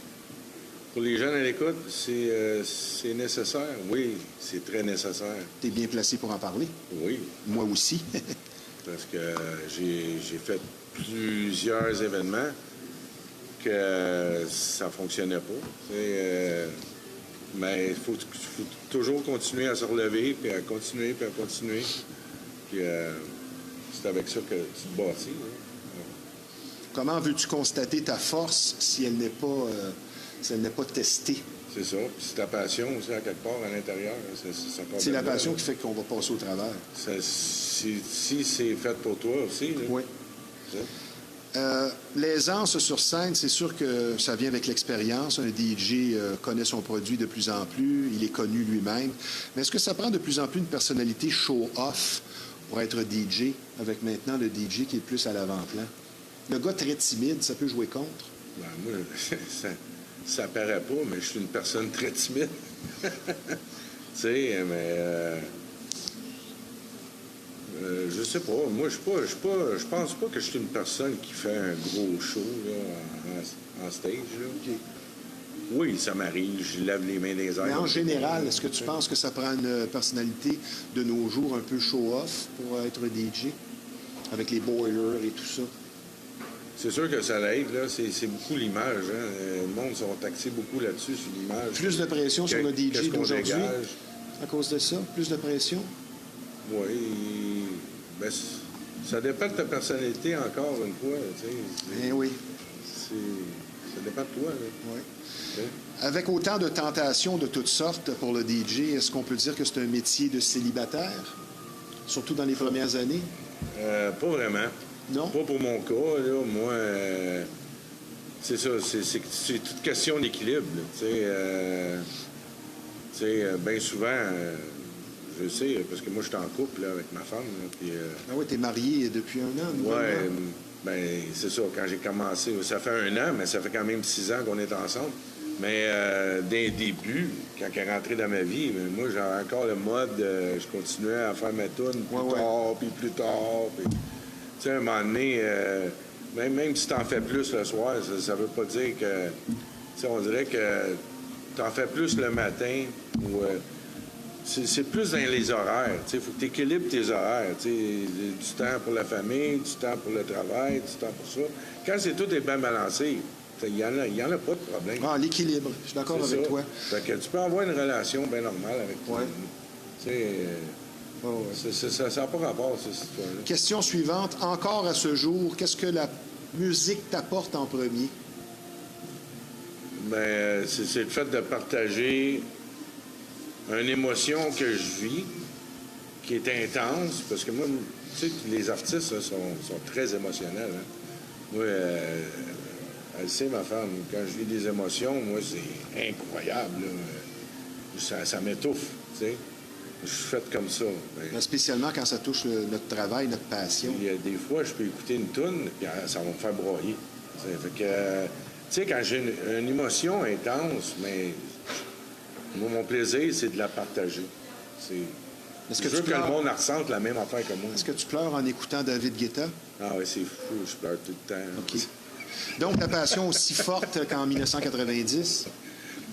Speaker 2: Pour les jeunes à l'écoute, c'est nécessaire. Oui, c'est très nécessaire.
Speaker 1: Tu es bien placé pour en parler?
Speaker 2: Oui.
Speaker 1: Moi aussi.
Speaker 2: Parce que j'ai fait plusieurs événements que ça ne fonctionnait pas. Mais il faut toujours continuer à se relever, puis à continuer, puis à continuer. Puis c'est avec ça que tu te bâtis. Hein.
Speaker 1: Comment veux-tu constater ta force si elle n'est pas testée?
Speaker 2: C'est ça. Puis c'est ta passion aussi, à quelque part, à l'intérieur.
Speaker 1: C'est la passion qui fait qu'on va passer au travers.
Speaker 2: Si c'est fait pour toi aussi. Là.
Speaker 1: Oui. L'aisance sur scène, c'est sûr que ça vient avec l'expérience. Un DJ connaît son produit de plus en plus, il est connu lui-même. Mais est-ce que ça prend de plus en plus une personnalité show-off pour être DJ, avec maintenant le DJ qui est plus à l'avant-plan? Le gars très timide, ça peut jouer contre?
Speaker 2: Ben, moi, ça paraît pas, mais je suis une personne très timide. Tu sais, mais... je sais pas. Moi, je pense pas que je suis une personne qui fait un gros show là, en stage. Là.
Speaker 1: Okay.
Speaker 2: Oui, ça m'arrive. Je lève les mains des airs.
Speaker 1: Mais en général, est-ce que tu penses que ça prend une personnalité de nos jours un peu show-off pour être DJ? Avec les boilers et tout ça?
Speaker 2: C'est sûr que ça l'aide. Là. C'est beaucoup l'image. Hein. Le monde sont taxés beaucoup là-dessus, sur l'image.
Speaker 1: Plus de pression sur le DJ d'aujourd'hui à cause de ça? Plus de pression?
Speaker 2: Oui. Ben, ça dépend de ta personnalité, encore une fois.
Speaker 1: Eh oui.
Speaker 2: Ça dépend de toi. Là.
Speaker 1: Oui.
Speaker 2: Okay.
Speaker 1: Avec autant de tentations de toutes sortes pour le DJ, est-ce qu'on peut dire que c'est un métier de célibataire? Surtout dans les premières années?
Speaker 2: Pas vraiment.
Speaker 1: Non?
Speaker 2: Pas pour mon cas. Là. Moi, c'est ça. C'est toute question d'équilibre. Tu sais, bien souvent... je sais, parce que moi, je suis en couple là, avec ma femme. Là, puis,
Speaker 1: ah oui, tu es marié depuis 1 an?
Speaker 2: Oui, bien, c'est ça. Quand j'ai commencé, ça fait 1 an, mais ça fait quand même 6 ans qu'on est ensemble. Mais dès le début, quand elle est rentrée dans ma vie, moi, j'avais encore le mode, je continuais à faire ma toune plus tard, puis plus tard. Puis, tu sais, à un moment donné, même si tu en fais plus le soir, ça veut pas dire que... Tu sais, on dirait que tu en fais plus le matin ou... c'est plus dans les horaires. Il faut que tu équilibres tes horaires. Du temps pour la famille, du temps pour le travail, du temps pour ça. Quand tout est bien balancé, il y en a pas de problème.
Speaker 1: Ah, l'équilibre. Je suis d'accord
Speaker 2: C'est
Speaker 1: avec
Speaker 2: ça.
Speaker 1: toi.
Speaker 2: Fait que tu peux avoir une relation bien normale avec toi.
Speaker 1: Ouais.
Speaker 2: Tu sais,
Speaker 1: Oh, ouais.
Speaker 2: ça n'a pas rapport, cette histoire-là.
Speaker 1: Question suivante. Encore à ce jour, qu'est-ce que la musique t'apporte en premier?
Speaker 2: Ben, c'est le fait de partager une émotion que je vis, qui est intense, parce que moi, tu sais, les artistes là, sont très émotionnels. Hein. Moi, elle sait, ma femme, quand je vis des émotions, moi, c'est incroyable. Là. Ça m'étouffe, tu sais. Je suis fait comme ça. Ben,
Speaker 1: Spécialement quand ça touche notre travail, notre passion.
Speaker 2: il y a des fois, je peux écouter une toune, puis ça va me faire broyer. T'sais. Fait que, tu sais, quand j'ai une émotion intense, mais moi, mon plaisir, c'est de la partager.
Speaker 1: Est-ce
Speaker 2: Je
Speaker 1: que
Speaker 2: veux
Speaker 1: tu
Speaker 2: que le
Speaker 1: pleures?
Speaker 2: monde ressente la même affaire que moi.
Speaker 1: Est-ce que tu pleures en écoutant David Guetta?
Speaker 2: Ah oui, c'est fou, je pleure tout le temps.
Speaker 1: OK. Donc, la passion aussi forte qu'en 1990?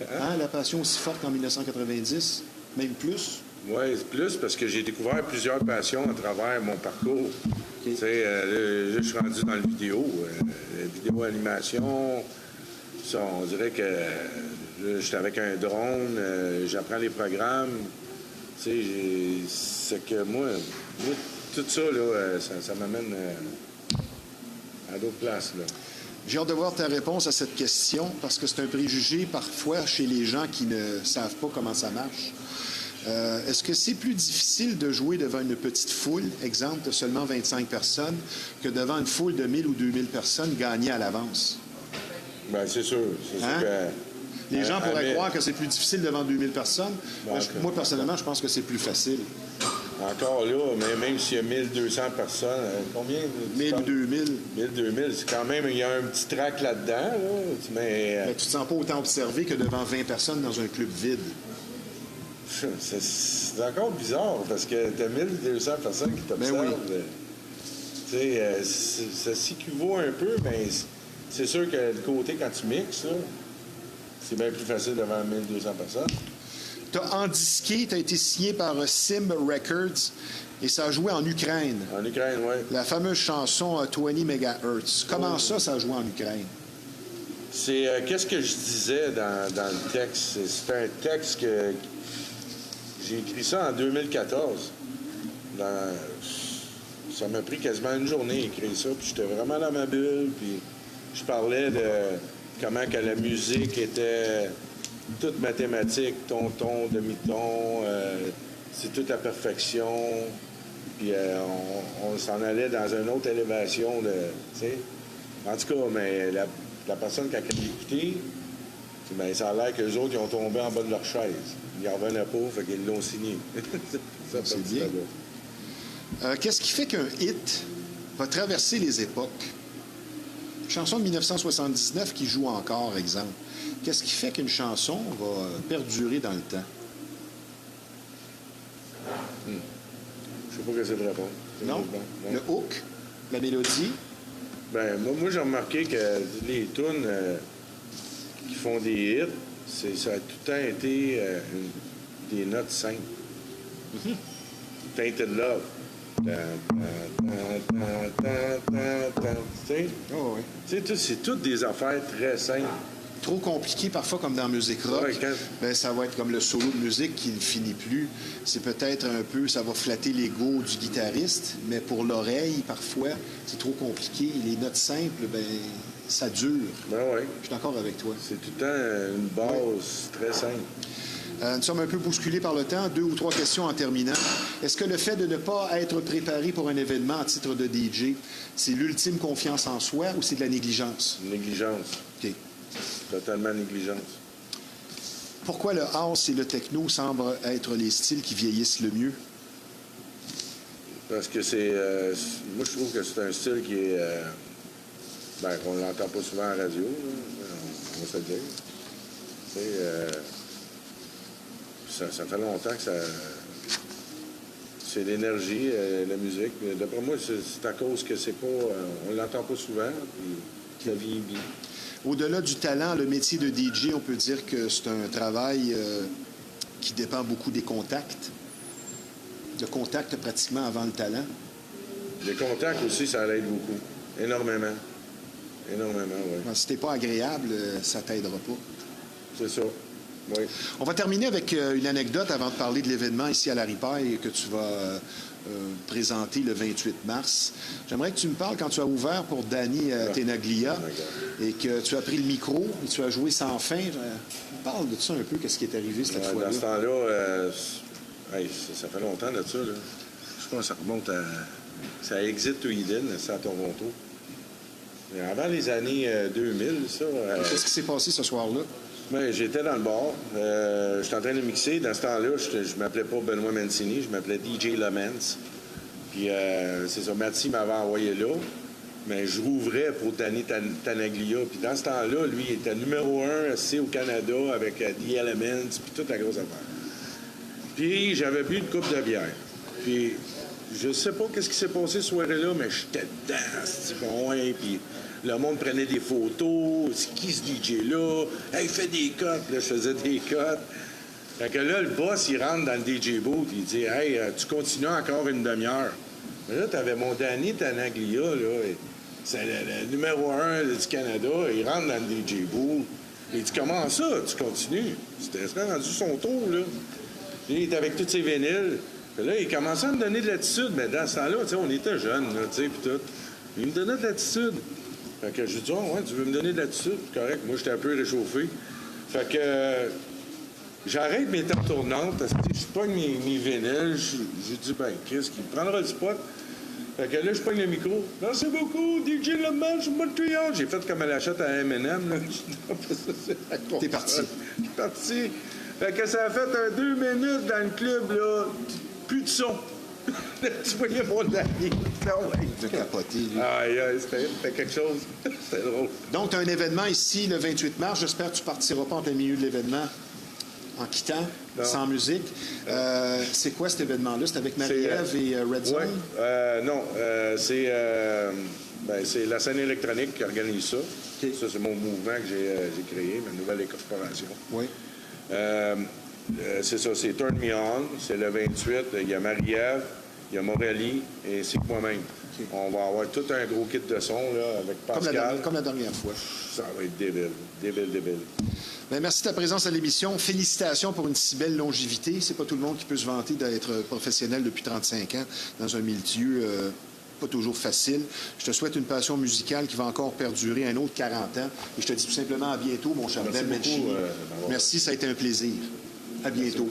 Speaker 1: Hein? La passion aussi forte qu'en 1990? Même plus?
Speaker 2: Oui, plus parce que j'ai découvert plusieurs passions à travers mon parcours. Tu sais, là, je suis rendu dans le vidéo. La vidéo animation, ça, on dirait que là, j'étais avec un drone, j'apprends les programmes. Tu sais, c'est que moi, tout ça, là, ça m'amène à d'autres places, là.
Speaker 1: J'ai hâte de voir ta réponse à cette question parce que c'est un préjugé parfois chez les gens qui ne savent pas comment ça marche. Est-ce que c'est plus difficile de jouer devant une petite foule, exemple de seulement 25 personnes, que devant une foule de 1000 ou 2000 personnes gagnées à l'avance?
Speaker 2: Bien, c'est sûr. C'est
Speaker 1: Hein?
Speaker 2: sûr que...
Speaker 1: Les gens pourraient
Speaker 2: mais-
Speaker 1: croire que c'est plus difficile devant 2000 personnes.
Speaker 2: Ouais,
Speaker 1: Moi, personnellement, je pense que c'est plus facile.
Speaker 2: Encore là, mais même s'il y a 1200 personnes, combien?
Speaker 1: 1000 ou 2000,
Speaker 2: 1000, 2000, c'est quand même, il y a un petit trac là-dedans, là. Mais
Speaker 1: ben, tu te sens pas autant observé que devant 20 personnes dans un club vide.
Speaker 2: c'est encore bizarre parce que t'as 1200 personnes qui t'observent.
Speaker 1: Ben oui.
Speaker 2: Tu sais, ça s'équivaut un peu, mais c'est sûr que le côté quand tu mixes, là, c'est bien plus facile devant 1200 personnes.
Speaker 1: Tu as endisqué, tu as été signé par Sim Records et ça a joué en Ukraine.
Speaker 2: En Ukraine, oui.
Speaker 1: La fameuse chanson 20 MHz. Comment ça a joué en Ukraine?
Speaker 2: C'est qu'est-ce que je disais dans le texte? C'est un texte que j'ai écrit ça en 2014. Ça m'a pris quasiment une journée à écrire ça. Puis j'étais vraiment dans ma bulle. Puis je parlais de comment que la musique était toute mathématique, ton, demi-ton. C'est tout à perfection. Puis on s'en allait dans une autre élévation. Tu sais. En tout cas, mais la personne, quand elle a écouté, ben, ça a l'air qu'eux autres, ils ont tombé en bas de leur chaise. Ils n'en revenaient pas, fait qu'ils l'ont signé. Ça,
Speaker 1: C'est bien. Qu'est-ce qui fait qu'un hit va traverser les époques? Une chanson de 1979 qui joue encore, exemple. Qu'est-ce qui fait qu'une chanson va perdurer dans le temps?
Speaker 2: Je sais pas que c'est de répondre.
Speaker 1: Non? Le hook, la mélodie.
Speaker 2: Ben, moi j'ai remarqué que les tunes qui font des hits, ça a tout le temps été des notes simples. Tainted Love. Tu sais?
Speaker 1: Oh, oui.
Speaker 2: Tu sais, c'est toutes des affaires très simples.
Speaker 1: Trop compliqué parfois comme dans musique rock.
Speaker 2: Ouais, quand-
Speaker 1: Ben, ça va être comme le solo de musique qui ne finit plus. C'est peut-être un peu, ça va flatter l'ego du guitariste, mais pour l'oreille, parfois, c'est trop compliqué. Les notes simples, ben, ça dure.
Speaker 2: Ben ouais.
Speaker 1: Je suis d'accord avec toi.
Speaker 2: C'est tout le temps une base très simple.
Speaker 1: Nous sommes un peu bousculés par le temps. 2 ou 3 questions en terminant. Est-ce que le fait de ne pas être préparé pour un événement à titre de DJ, c'est l'ultime confiance en soi ou c'est de la négligence?
Speaker 2: Négligence.
Speaker 1: OK.
Speaker 2: Totalement négligence.
Speaker 1: Pourquoi le house et le techno semblent être les styles qui vieillissent le mieux?
Speaker 2: Parce que moi, je trouve que c'est un style qui est. Ben, qu'on l'entend pas souvent à la radio, là. On va se le dire. Tu sais, ça fait longtemps que ça. C'est l'énergie, la musique. Mais d'après moi, c'est à cause que c'est pas. On l'entend pas souvent, puis ça vieillit bien.
Speaker 1: Au-delà du talent, le métier de DJ, on peut dire que c'est un travail qui dépend beaucoup des contacts. De contacts pratiquement avant le talent.
Speaker 2: Les contacts aussi, ça l'aide beaucoup. Énormément. Énormément, oui.
Speaker 1: Alors, si t'es pas agréable, ça t'aidera pas.
Speaker 2: C'est ça. Oui.
Speaker 1: On va terminer avec une anecdote avant de parler de l'événement ici à la Ripaille que tu vas présenter le 28 mars. J'aimerais que tu me parles quand tu as ouvert pour Danny Tenaglia et que tu as pris le micro et tu as joué sans fin. Parle de ça un peu, qu'est-ce qui est arrivé cette fois-là.
Speaker 2: Dans ce temps-là, ça fait longtemps de ça. Là. Je pense que ça remonte à... C'est à Exit to Eden, c'est à Toronto. Mais avant les années 2000, ça...
Speaker 1: Qu'est-ce qui s'est passé ce soir-là?
Speaker 2: Ben, j'étais dans le bar. J'étais en train de mixer. Dans ce temps-là, je m'appelais pas Benoît Mancini, je m'appelais DJ Lamance. Puis c'est ça, Mathieu m'avait envoyé là. Mais je rouvrais pour Danny Tenaglia. Puis dans ce temps-là, lui, il était numéro 1 au Canada avec The Elements, puis toute la grosse affaire. Puis j'avais bu une coupe de bière. Puis je sais pas qu'est-ce qui s'est passé ce soir-là, mais j'étais dedans, c'est bon, hein, puis le monde prenait des photos. C'est qui ce DJ-là? Hey, fais des cotes. Là, je faisais des cotes. Fait que là, le boss, il rentre dans le DJ booth. Il dit, hey, tu continues encore une demi-heure. Mais là, t'avais mon Danny Tenaglia, là. C'est le numéro 1 du Canada. Il rentre dans le DJ booth. Il dit, comment ça? Tu continues? C'était rendu son tour, là. Puis, il était avec tous ses vinyles. Puis là, il commençait à me donner de l'attitude. Mais dans ce temps-là, on était jeunes, là, tu sais, puis tout. Il me donnait de l'attitude. Fait que j'ai dit, oh, ouais, tu veux me donner de l'attitude? Correct, moi, j'étais un peu réchauffé. Fait que j'arrête mes tables tournantes, parce que je pogne mes vinyles. J'ai dit, ben, Chris, qui prendra le spot? Fait que là, je pogne le micro. Merci beaucoup, DJ Lamance, je Montréal. J'ai fait comme elle achète à M&M, là.
Speaker 1: T'es parti.
Speaker 2: T'es parti. Fait que ça a fait 2 minutes dans le club, là. Plus de son. Tu voyais mon Danny.
Speaker 1: De capoter, lui.
Speaker 2: C'était quelque chose. C'était drôle.
Speaker 1: Donc, tu as un événement ici le 28 mars. J'espère que tu ne partiras pas en plein milieu de l'événement en quittant, sans musique. C'est quoi cet événement-là? C'est avec Marie-Ève et Red Zone?
Speaker 2: Oui. Non. C'est la scène électronique qui organise ça. Okay. Ça, c'est mon mouvement que j'ai créé, ma nouvelle corporation.
Speaker 1: Oui.
Speaker 2: C'est ça, c'est Turn Me On, c'est le 28. Il y a Marie-Ève, il y a Morelli et c'est moi-même. Okay. On va avoir tout un gros kit de son là, avec Pascal.
Speaker 1: Comme la dernière fois.
Speaker 2: Ça va être débile.
Speaker 1: Bien, merci de ta présence à l'émission. Félicitations pour une si belle longévité. C'est pas tout le monde qui peut se vanter d'être professionnel depuis 35 ans dans un milieu pas toujours facile. Je te souhaite une passion musicale qui va encore perdurer un autre 40 ans. Et je te dis tout simplement à bientôt, mon cher Ben Menchini. Merci, ça a été un plaisir. À bientôt.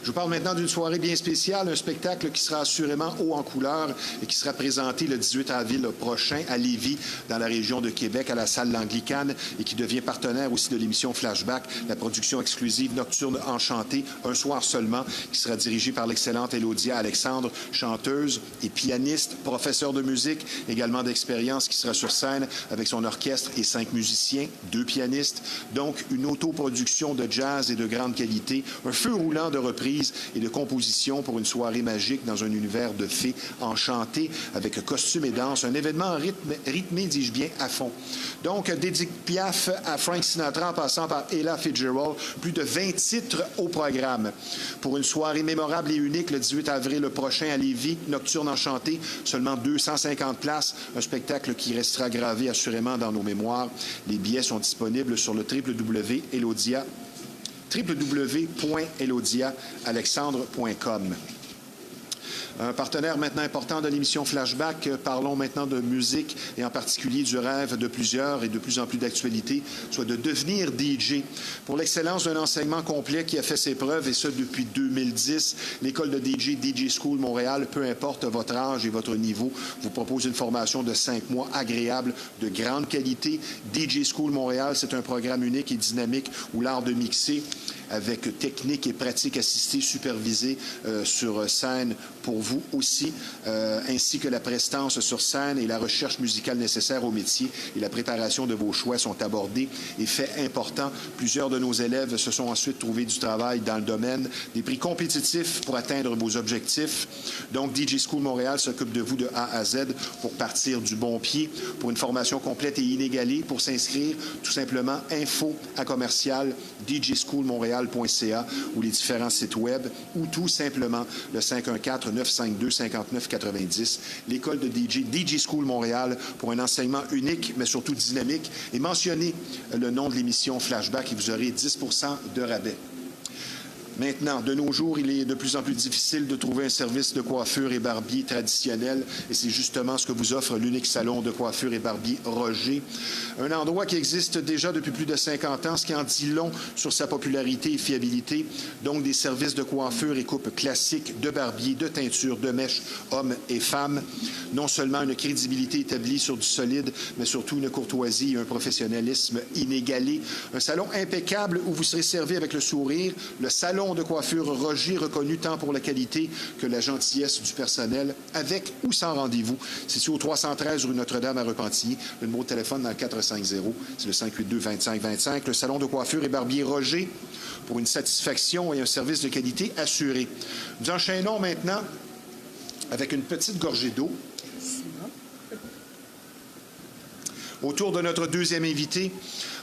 Speaker 1: Je vous parle maintenant d'une soirée bien spéciale, un spectacle qui sera assurément haut en couleur et qui sera présenté le 18 avril prochain à Lévis, dans la région de Québec, à la salle L'Anglicane, et qui devient partenaire aussi de l'émission Flashback, la production exclusive Nocturne Enchantée, un soir seulement, qui sera dirigée par l'excellente Élodia Alexandre, chanteuse et pianiste, professeure de musique, également d'expérience, qui sera sur scène avec son orchestre et 5 musiciens, 2 pianistes. Donc, une autoproduction de jazz et de grande qualité, un feu roulant de reprises et de composition pour une soirée magique dans un univers de fées enchantées avec costumes et danse. Un événement rythmé, dis-je bien, à fond. Donc, d'Edith Piaf à Frank Sinatra en passant par Ella Fitzgerald, plus de 20 titres au programme. Pour une soirée mémorable et unique le 18 avril prochain à Lévis, Nocturne Enchantée, seulement 250 places, un spectacle qui restera gravé assurément dans nos mémoires. Les billets sont disponibles sur le www.elodiaalexandre.com. Un partenaire maintenant important de l'émission Flashback. Parlons maintenant de musique et en particulier du rêve de plusieurs et de plus en plus d'actualité, soit de devenir DJ. Pour l'excellence d'un enseignement complet qui a fait ses preuves, et ce depuis 2010, l'école de DJ, DJ School Montréal, peu importe votre âge et votre niveau, vous propose une formation de 5 mois agréable, de grande qualité. DJ School Montréal, c'est un programme unique et dynamique où l'art de mixer avec technique et pratique assistée supervisée sur scène pour vous aussi, ainsi que la prestance sur scène et la recherche musicale nécessaire au métier et la préparation de vos choix sont abordés. Et fait important, plusieurs de nos élèves se sont ensuite trouvés du travail dans le domaine, des prix compétitifs pour atteindre vos objectifs. Donc, DJ School Montréal s'occupe de vous de A à Z pour partir du bon pied. Pour une formation complète et inégalée, pour s'inscrire, tout simplement info@djschoolmontréal.com. montréal.ca ou les différents sites web ou tout simplement le 514-952-5990. L'école de DJ School Montréal pour un enseignement unique, mais surtout dynamique. Et mentionnez le nom de l'émission Flashback et vous aurez 10 % de rabais. Maintenant, de nos jours, il est de plus en plus difficile de trouver un service de coiffure et barbier traditionnel et c'est justement ce que vous offre l'unique salon de coiffure et barbier Roger. Un endroit qui existe déjà depuis plus de 50 ans, ce qui en dit long sur sa popularité et fiabilité. Donc, des services de coiffure et coupe classiques, de barbier, de teinture, de mèches, hommes et femmes. Non seulement une crédibilité établie sur du solide, mais surtout une courtoisie et un professionnalisme inégalé. Un salon impeccable où vous serez servi avec le sourire. Le salon de coiffure Roger, reconnu tant pour la qualité que la gentillesse du personnel, avec ou sans rendez-vous. Situé au 313 rue Notre-Dame à Repentigny. Le numéro de téléphone dans le 450, c'est le 582-2525. Le salon de coiffure et barbier Roger pour une satisfaction et un service de qualité assuré. Nous enchaînons maintenant avec une petite gorgée d'eau. Autour de notre deuxième invité,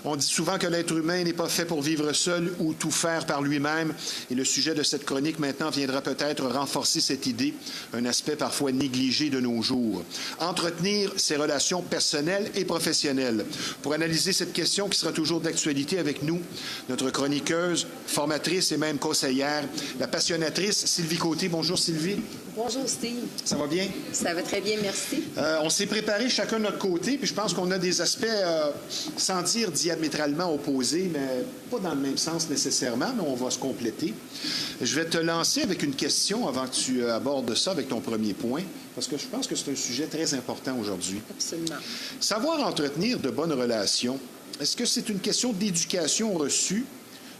Speaker 1: on dit souvent que l'être humain n'est pas fait pour vivre seul ou tout faire par lui-même. Et le sujet de cette chronique maintenant viendra peut-être renforcer cette idée, un aspect parfois négligé de nos jours. Entretenir ses relations personnelles et professionnelles. Pour analyser cette question qui sera toujours d'actualité avec nous, notre chroniqueuse, formatrice et même conseillère, la passionnatrice Sylvie Côté. Bonjour Sylvie.
Speaker 3: Bonjour Steve.
Speaker 1: Ça va bien?
Speaker 3: Ça va très bien, merci.
Speaker 1: On s'est préparé chacun de notre côté, puis je pense qu'on a des aspects, sans dire diamétralement opposés, mais pas dans le même sens nécessairement, mais on va se compléter. Je vais te lancer avec une question avant que tu abordes ça avec ton premier point, parce que je pense que c'est un sujet très important aujourd'hui.
Speaker 3: Absolument.
Speaker 1: Savoir entretenir de bonnes relations, est-ce que c'est une question d'éducation reçue?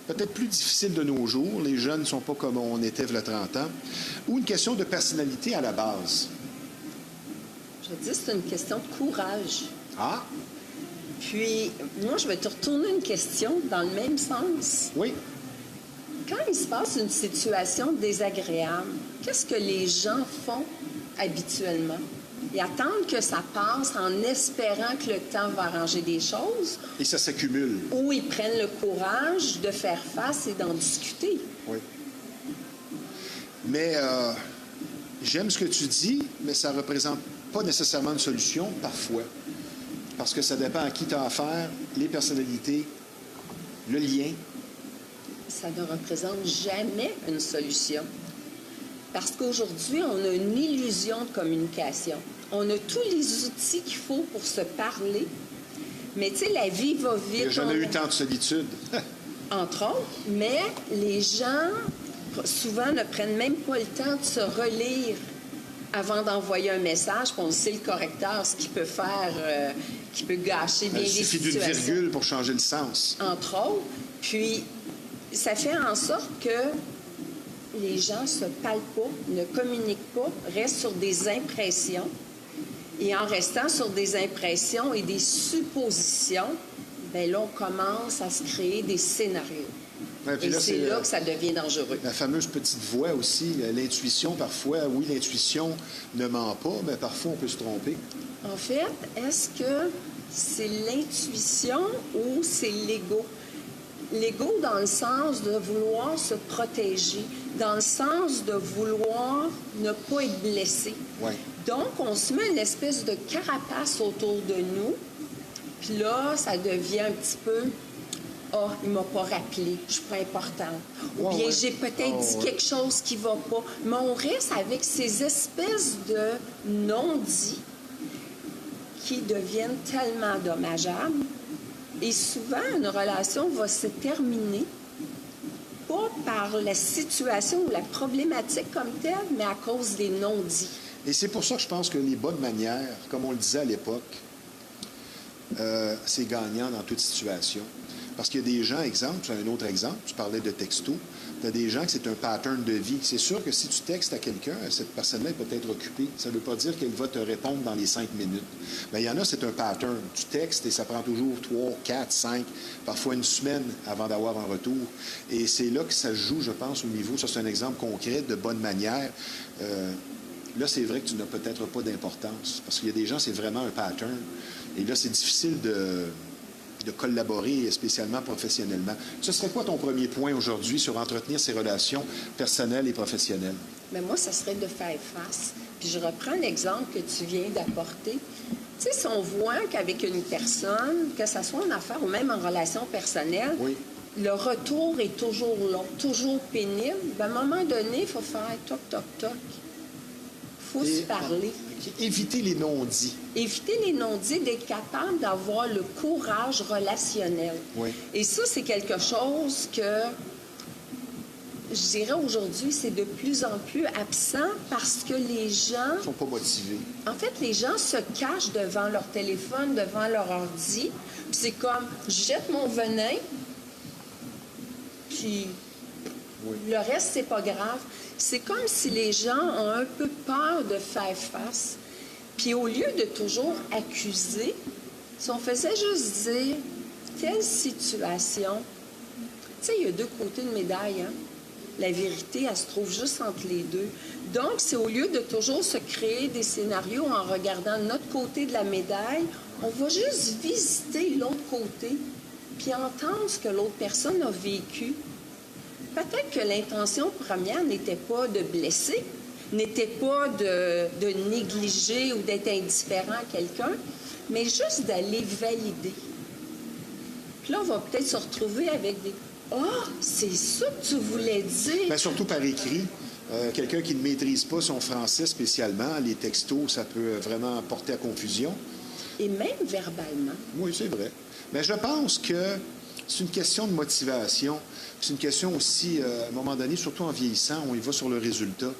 Speaker 1: Peut-être plus difficile de nos jours, les jeunes ne sont pas comme on était il y a 30 ans, ou une question de personnalité à la base?
Speaker 3: Je dis c'est une question de courage.
Speaker 1: Ah?
Speaker 3: Puis, moi, je vais te retourner une question dans le même sens.
Speaker 1: Oui.
Speaker 3: Quand il se passe une situation désagréable, qu'est-ce que les gens font habituellement? Ils attendent que ça passe en espérant que le temps va arranger des choses.
Speaker 1: Et ça s'accumule.
Speaker 3: Ou ils prennent le courage de faire face et d'en discuter.
Speaker 1: Oui. Mais j'aime ce que tu dis, mais ça ne représente pas nécessairement une solution, parfois. Parce que ça dépend à qui tu as affaire, les personnalités, le lien.
Speaker 3: Ça ne représente jamais une solution. Parce qu'aujourd'hui, on a une illusion de communication. On a tous les outils qu'il faut pour se parler. Mais tu sais, la vie va vite.
Speaker 1: Il n'y a jamais eu tant de solitude.
Speaker 3: Entre autres. Mais les gens, souvent, ne prennent même pas le temps de se relire avant d'envoyer un message. Puis on sait le correcteur, ce qu'il peut faire, qui peut gâcher bien des situations.
Speaker 1: Il suffit d'une virgule pour changer le sens.
Speaker 3: Entre autres. Puis, ça fait en sorte que les gens se parlent pas, ne communiquent pas, restent sur des impressions. Et en restant sur des impressions et des suppositions, bien là, on commence à se créer des scénarios.
Speaker 1: Ouais,
Speaker 3: et
Speaker 1: là,
Speaker 3: c'est là que ça devient dangereux.
Speaker 1: La fameuse petite voix aussi, l'intuition parfois. Oui, l'intuition ne ment pas, mais parfois on peut se tromper.
Speaker 3: En fait, est-ce que c'est l'intuition ou c'est l'ego? L'ego dans le sens de vouloir se protéger, dans le sens de vouloir ne pas être blessé.
Speaker 1: Ouais.
Speaker 3: Donc, on se met une espèce de carapace autour de nous, puis là, ça devient un petit peu « Ah, il m'a pas rappelé, je suis pas importante. » Ou bien « J'ai peut-être dit quelque chose qui va pas. » Mais on reste avec ces espèces de non-dits qui deviennent tellement dommageables. Et souvent, une relation va se terminer, pas par la situation ou la problématique comme telle, mais à cause des non-dits.
Speaker 1: Et c'est pour ça que je pense que les bonnes manières, comme on le disait à l'époque, c'est gagnant dans toute situation. Parce qu'il y a des gens, exemple, c'est un autre exemple, tu parlais de texto, tu as des gens que c'est un pattern de vie. C'est sûr que si tu textes à quelqu'un, cette personne-là est peut-être occupée. Ça ne veut pas dire qu'elle va te répondre dans les 5 minutes. Mais il y en a, c'est un pattern. Tu textes et ça prend toujours 3, 4, 5, parfois une semaine avant d'avoir un retour. Et c'est là que ça se joue, je pense, au niveau, ça c'est un exemple concret de bonne manière. Là, c'est vrai que tu n'as peut-être pas d'importance. Parce qu'il y a des gens, c'est vraiment un pattern. Et là, c'est difficile de collaborer spécialement professionnellement. Ce serait quoi ton premier point aujourd'hui sur entretenir ses relations personnelles et professionnelles?
Speaker 3: Mais moi, ça serait de faire face. Puis je reprends l'exemple que tu viens d'apporter. Tu sais, si on voit qu'avec une personne, que ce soit en affaires ou même en relation personnelle,
Speaker 1: Oui.
Speaker 3: le retour est toujours long, toujours pénible, ben, à un moment donné, il faut faire toc, toc, toc. Il faut se parler.
Speaker 1: Éviter les non-dits.
Speaker 3: Éviter les non-dits, d'être capable d'avoir le courage relationnel.
Speaker 1: Oui.
Speaker 3: Et ça, c'est quelque chose que, je dirais aujourd'hui, c'est de plus en plus absent parce que les gens...
Speaker 1: Ils ne sont pas motivés.
Speaker 3: En fait, les gens se cachent devant leur téléphone, devant leur ordi. Puis c'est comme, je jette mon venin, puis
Speaker 1: Oui.
Speaker 3: le reste, c'est pas grave. C'est comme si les gens ont un peu peur de faire face. Puis au lieu de toujours accuser, si on faisait juste dire, telle situation, tu sais, il y a deux côtés de médaille, hein? La vérité, elle se trouve juste entre les deux. Donc, c'est au lieu de toujours se créer des scénarios en regardant notre côté de la médaille, on va juste visiter l'autre côté, puis entendre ce que l'autre personne a vécu. Peut-être que l'intention première n'était pas de blesser, n'était pas de négliger ou d'être indifférent à quelqu'un, mais juste d'aller valider. Puis là, on va peut-être se retrouver avec des « Ah, c'est ça que tu voulais dire! »
Speaker 1: Bien, surtout par écrit. Quelqu'un qui ne maîtrise pas son français spécialement, les textos, ça peut vraiment porter à confusion.
Speaker 3: Et même verbalement.
Speaker 1: Oui, c'est vrai. Mais je pense que c'est une question de motivation. C'est une question aussi, à un moment donné, surtout en vieillissant, on y va sur le résultat.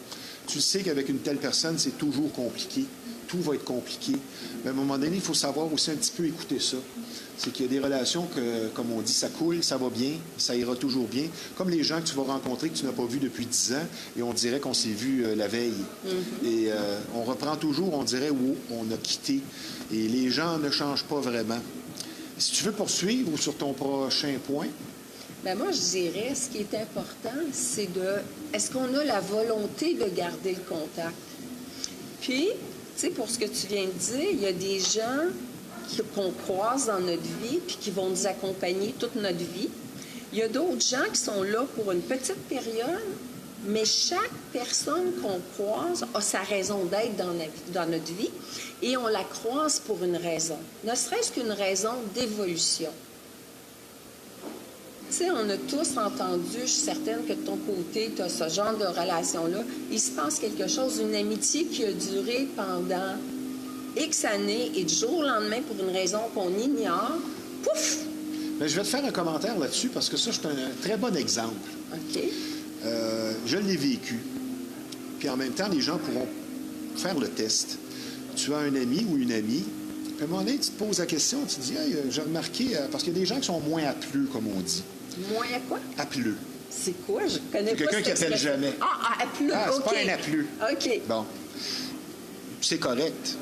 Speaker 1: Tu sais qu'avec une telle personne, c'est toujours compliqué. Tout va être compliqué. Mais à un moment donné, il faut savoir aussi un petit peu écouter ça. C'est qu'il y a des relations que, comme on dit, ça coule, ça va bien, ça ira toujours bien. Comme les gens que tu vas rencontrer que tu n'as pas vus depuis 10 ans et on dirait qu'on s'est vu la veille. Mm-hmm. Et on reprend toujours, on dirait où on a quitté. Et les gens ne changent pas vraiment. Si tu veux poursuivre ou sur ton prochain point...
Speaker 3: Bien, moi, je dirais, ce qui est important, c'est est-ce qu'on a la volonté de garder le contact? Puis, tu sais, pour ce que tu viens de dire, il y a des gens qu'on croise dans notre vie puis qui vont nous accompagner toute notre vie. Il y a d'autres gens qui sont là pour une petite période, mais chaque personne qu'on croise a sa raison d'être dans notre vie et on la croise pour une raison, ne serait-ce qu'une raison d'évolution. Tu sais, on a tous entendu, je suis certaine que de ton côté, tu as ce genre de relation-là. Il se passe quelque chose, une amitié qui a duré pendant X années et du jour au lendemain, pour une raison qu'on ignore, pouf!
Speaker 1: Bien, je vais te faire un commentaire là-dessus parce que ça, c'est un très bon exemple.
Speaker 3: OK.
Speaker 1: Je l'ai vécu. Puis en même temps, les gens pourront faire le test. Tu as un ami ou une amie, puis à un moment donné, tu te poses la question, tu te dis, hey, j'ai remarqué, parce qu'il y a des gens qui sont moins appeleux, comme on dit.
Speaker 3: Moins à quoi?
Speaker 1: Appeleux.
Speaker 3: C'est quoi? Je connais pas.
Speaker 1: Quelqu'un qui appelle jamais.
Speaker 3: Ah, appeleux.
Speaker 1: Ah, c'est
Speaker 3: OK.
Speaker 1: pas un appeleux.
Speaker 3: OK.
Speaker 1: Bon. C'est correct.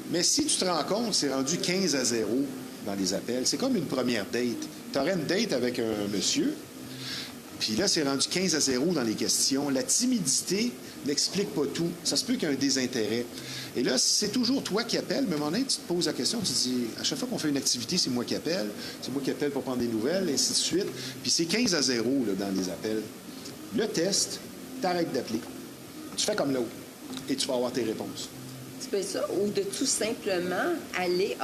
Speaker 1: Mais si tu te rends compte, c'est rendu 15-0 dans les appels. C'est comme une première date. Tu aurais une date avec un monsieur, puis là, c'est rendu 15-0 dans les questions. La timidité n'explique pas tout. Ça se peut qu'il y ait un désintérêt. Et là, c'est toujours toi qui appelles, mais à un moment donné, tu te poses la question, tu te dis, à chaque fois qu'on fait une activité, c'est moi qui appelle pour prendre des nouvelles, et ainsi de suite. Puis c'est 15-0 là, dans les appels. Le test, t'arrêtes d'appeler. Tu fais comme l'autre, et tu vas avoir tes réponses.
Speaker 3: Tu fais ça, ou de tout simplement aller,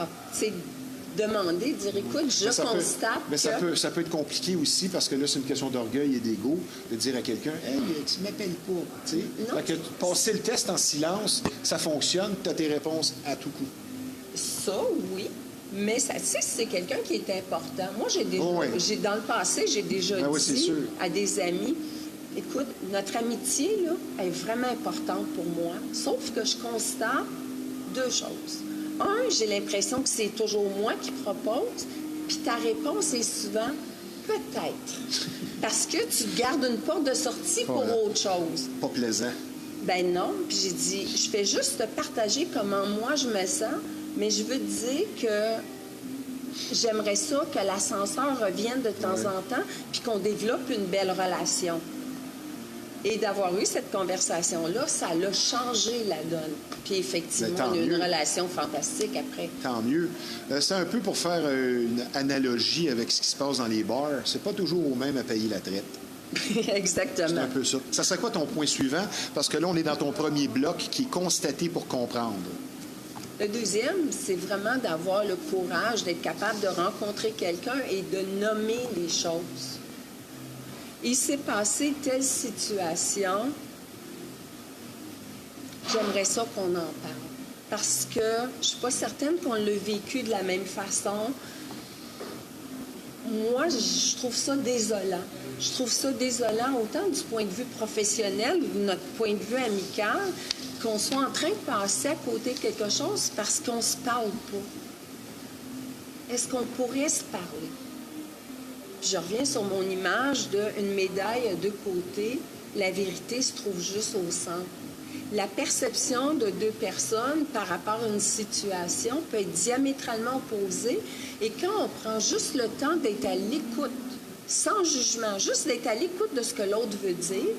Speaker 3: demander, dire, écoute, je constate
Speaker 1: mais ça peut être compliqué aussi, parce que là, c'est une question d'orgueil et d'ego, de dire à quelqu'un, « Hey, tu ne m'appelles pas. » Tu sais? Fait que passer le test en silence, ça fonctionne, tu as tes réponses à tout coup.
Speaker 3: Ça, oui. Mais ça, tu sais, c'est quelqu'un qui est important. Moi, dans le passé, j'ai déjà dit à des amis, écoute, notre amitié, là, est vraiment importante pour moi, sauf que je constate deux choses. Un, j'ai l'impression que c'est toujours moi qui propose, puis ta réponse est souvent « peut-être ». Parce que tu gardes une porte de sortie pour autre chose.
Speaker 1: Pas plaisant.
Speaker 3: Ben non, puis j'ai dit, je fais juste te partager comment moi je me sens, mais je veux te dire que j'aimerais ça que l'ascenseur revienne de temps en temps, puis qu'on développe une belle relation. Et d'avoir eu cette conversation-là, ça l'a changé la donne. Puis effectivement, on a eu une relation fantastique après.
Speaker 1: Tant mieux. C'est un peu pour faire une analogie avec ce qui se passe dans les bars. C'est pas toujours au même à payer la traite.
Speaker 3: Exactement.
Speaker 1: C'est un peu ça. Ça serait quoi ton point suivant? Parce que là, on est dans ton premier bloc qui est constaté pour comprendre.
Speaker 3: Le deuxième, c'est vraiment d'avoir le courage d'être capable de rencontrer quelqu'un et de nommer les choses. Il s'est passé telle situation, j'aimerais ça qu'on en parle. Parce que je ne suis pas certaine qu'on l'a vécu de la même façon. Moi, je trouve ça désolant. Je trouve ça désolant autant du point de vue professionnel ou de notre point de vue amical, qu'on soit en train de passer à côté de quelque chose parce qu'on ne se parle pas. Est-ce qu'on pourrait se parler? Je reviens sur mon image d'une médaille à deux côtés. La vérité se trouve juste au centre. La perception de deux personnes par rapport à une situation peut être diamétralement opposée. Et quand on prend juste le temps d'être à l'écoute, sans jugement, juste d'être à l'écoute de ce que l'autre veut dire,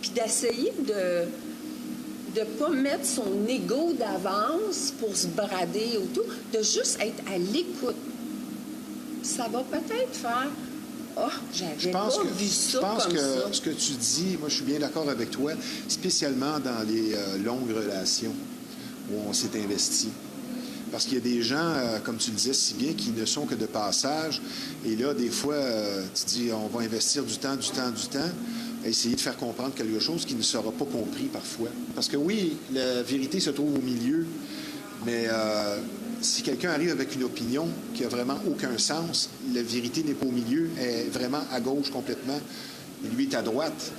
Speaker 3: puis d'essayer de ne pas mettre son ego d'avance pour se brader autour, de juste être à l'écoute. Ça va peut-être faire « Oh, j'avais pas vu ça comme ça. » Je pense que
Speaker 1: ce que tu dis, moi je suis bien d'accord avec toi, spécialement dans les longues relations où on s'est investi. Parce qu'il y a des gens, comme tu le disais si bien, qui ne sont que de passage. Et là, des fois, tu dis, on va investir du temps, à essayer de faire comprendre quelque chose qui ne sera pas compris parfois. Parce que oui, la vérité se trouve au milieu, mais si quelqu'un arrive avec une opinion qui n'a vraiment aucun sens, la vérité n'est pas au milieu, elle est vraiment à gauche complètement, et lui est à droite.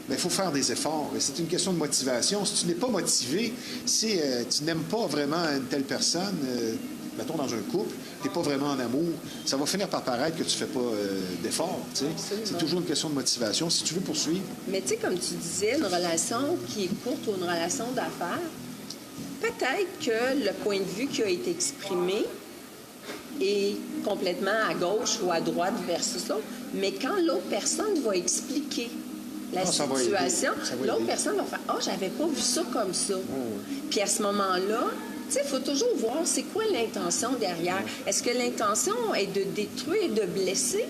Speaker 1: Mais il faut faire des efforts. Et c'est une question de motivation. Si tu n'es pas motivé, si tu n'aimes pas vraiment une telle personne, mettons dans un couple, tu n'es pas vraiment en amour, ça va finir par paraître que tu ne fais pas d'efforts. C'est toujours une question de motivation. Si tu veux poursuivre.
Speaker 3: Mais tu sais, comme tu disais, une relation qui est courte ou une relation d'affaires, peut-être que le point de vue qui a été exprimé est complètement à gauche ou à droite versus l'autre. Mais quand l'autre personne va expliquer la situation, l'autre personne va faire « Ah, j'avais pas vu ça comme ça. Puis à ce moment-là, tu sais, il faut toujours voir c'est quoi l'intention derrière. Est-ce que l'intention est de détruire, de blesser,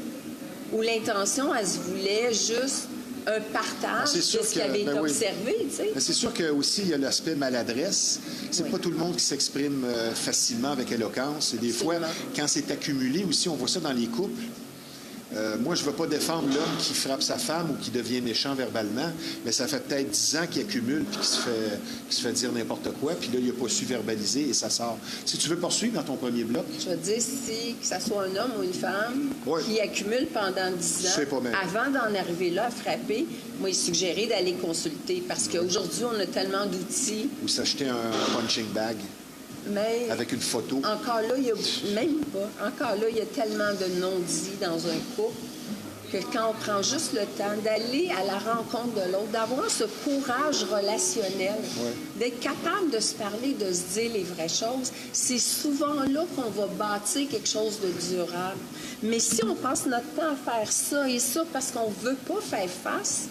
Speaker 3: ou l'intention, elle se voulait juste un partage de ce qui avait été observé, tu sais?
Speaker 1: C'est sûr qu'aussi, il y a l'aspect maladresse. C'est pas tout le monde qui s'exprime facilement avec éloquence. Et des fois, quand c'est accumulé aussi, on voit ça dans les couples. Moi, je ne veux pas défendre l'homme qui frappe sa femme ou qui devient méchant verbalement, mais ça fait peut-être 10 ans qu'il accumule puis qu'il se fait dire n'importe quoi, puis là, il n'a pas su verbaliser et ça sort. Si tu veux poursuivre dans ton premier bloc...
Speaker 3: Je veux dire, que ce soit un homme ou une femme qui accumule pendant 10 ans, avant d'en arriver là à frapper, moi, il suggérait d'aller consulter parce qu'aujourd'hui, on a tellement d'outils.
Speaker 1: Ou s'acheter un punching bag.
Speaker 3: Mais
Speaker 1: avec une photo.
Speaker 3: Encore là, il y a même pas. Encore là, il y a tellement de non-dits dans un couple que quand on prend juste le temps d'aller à la rencontre de l'autre, d'avoir ce courage relationnel, d'être capable de se parler, de se dire les vraies choses, c'est souvent là qu'on va bâtir quelque chose de durable. Mais si on passe notre temps à faire ça et ça parce qu'on ne veut pas faire face,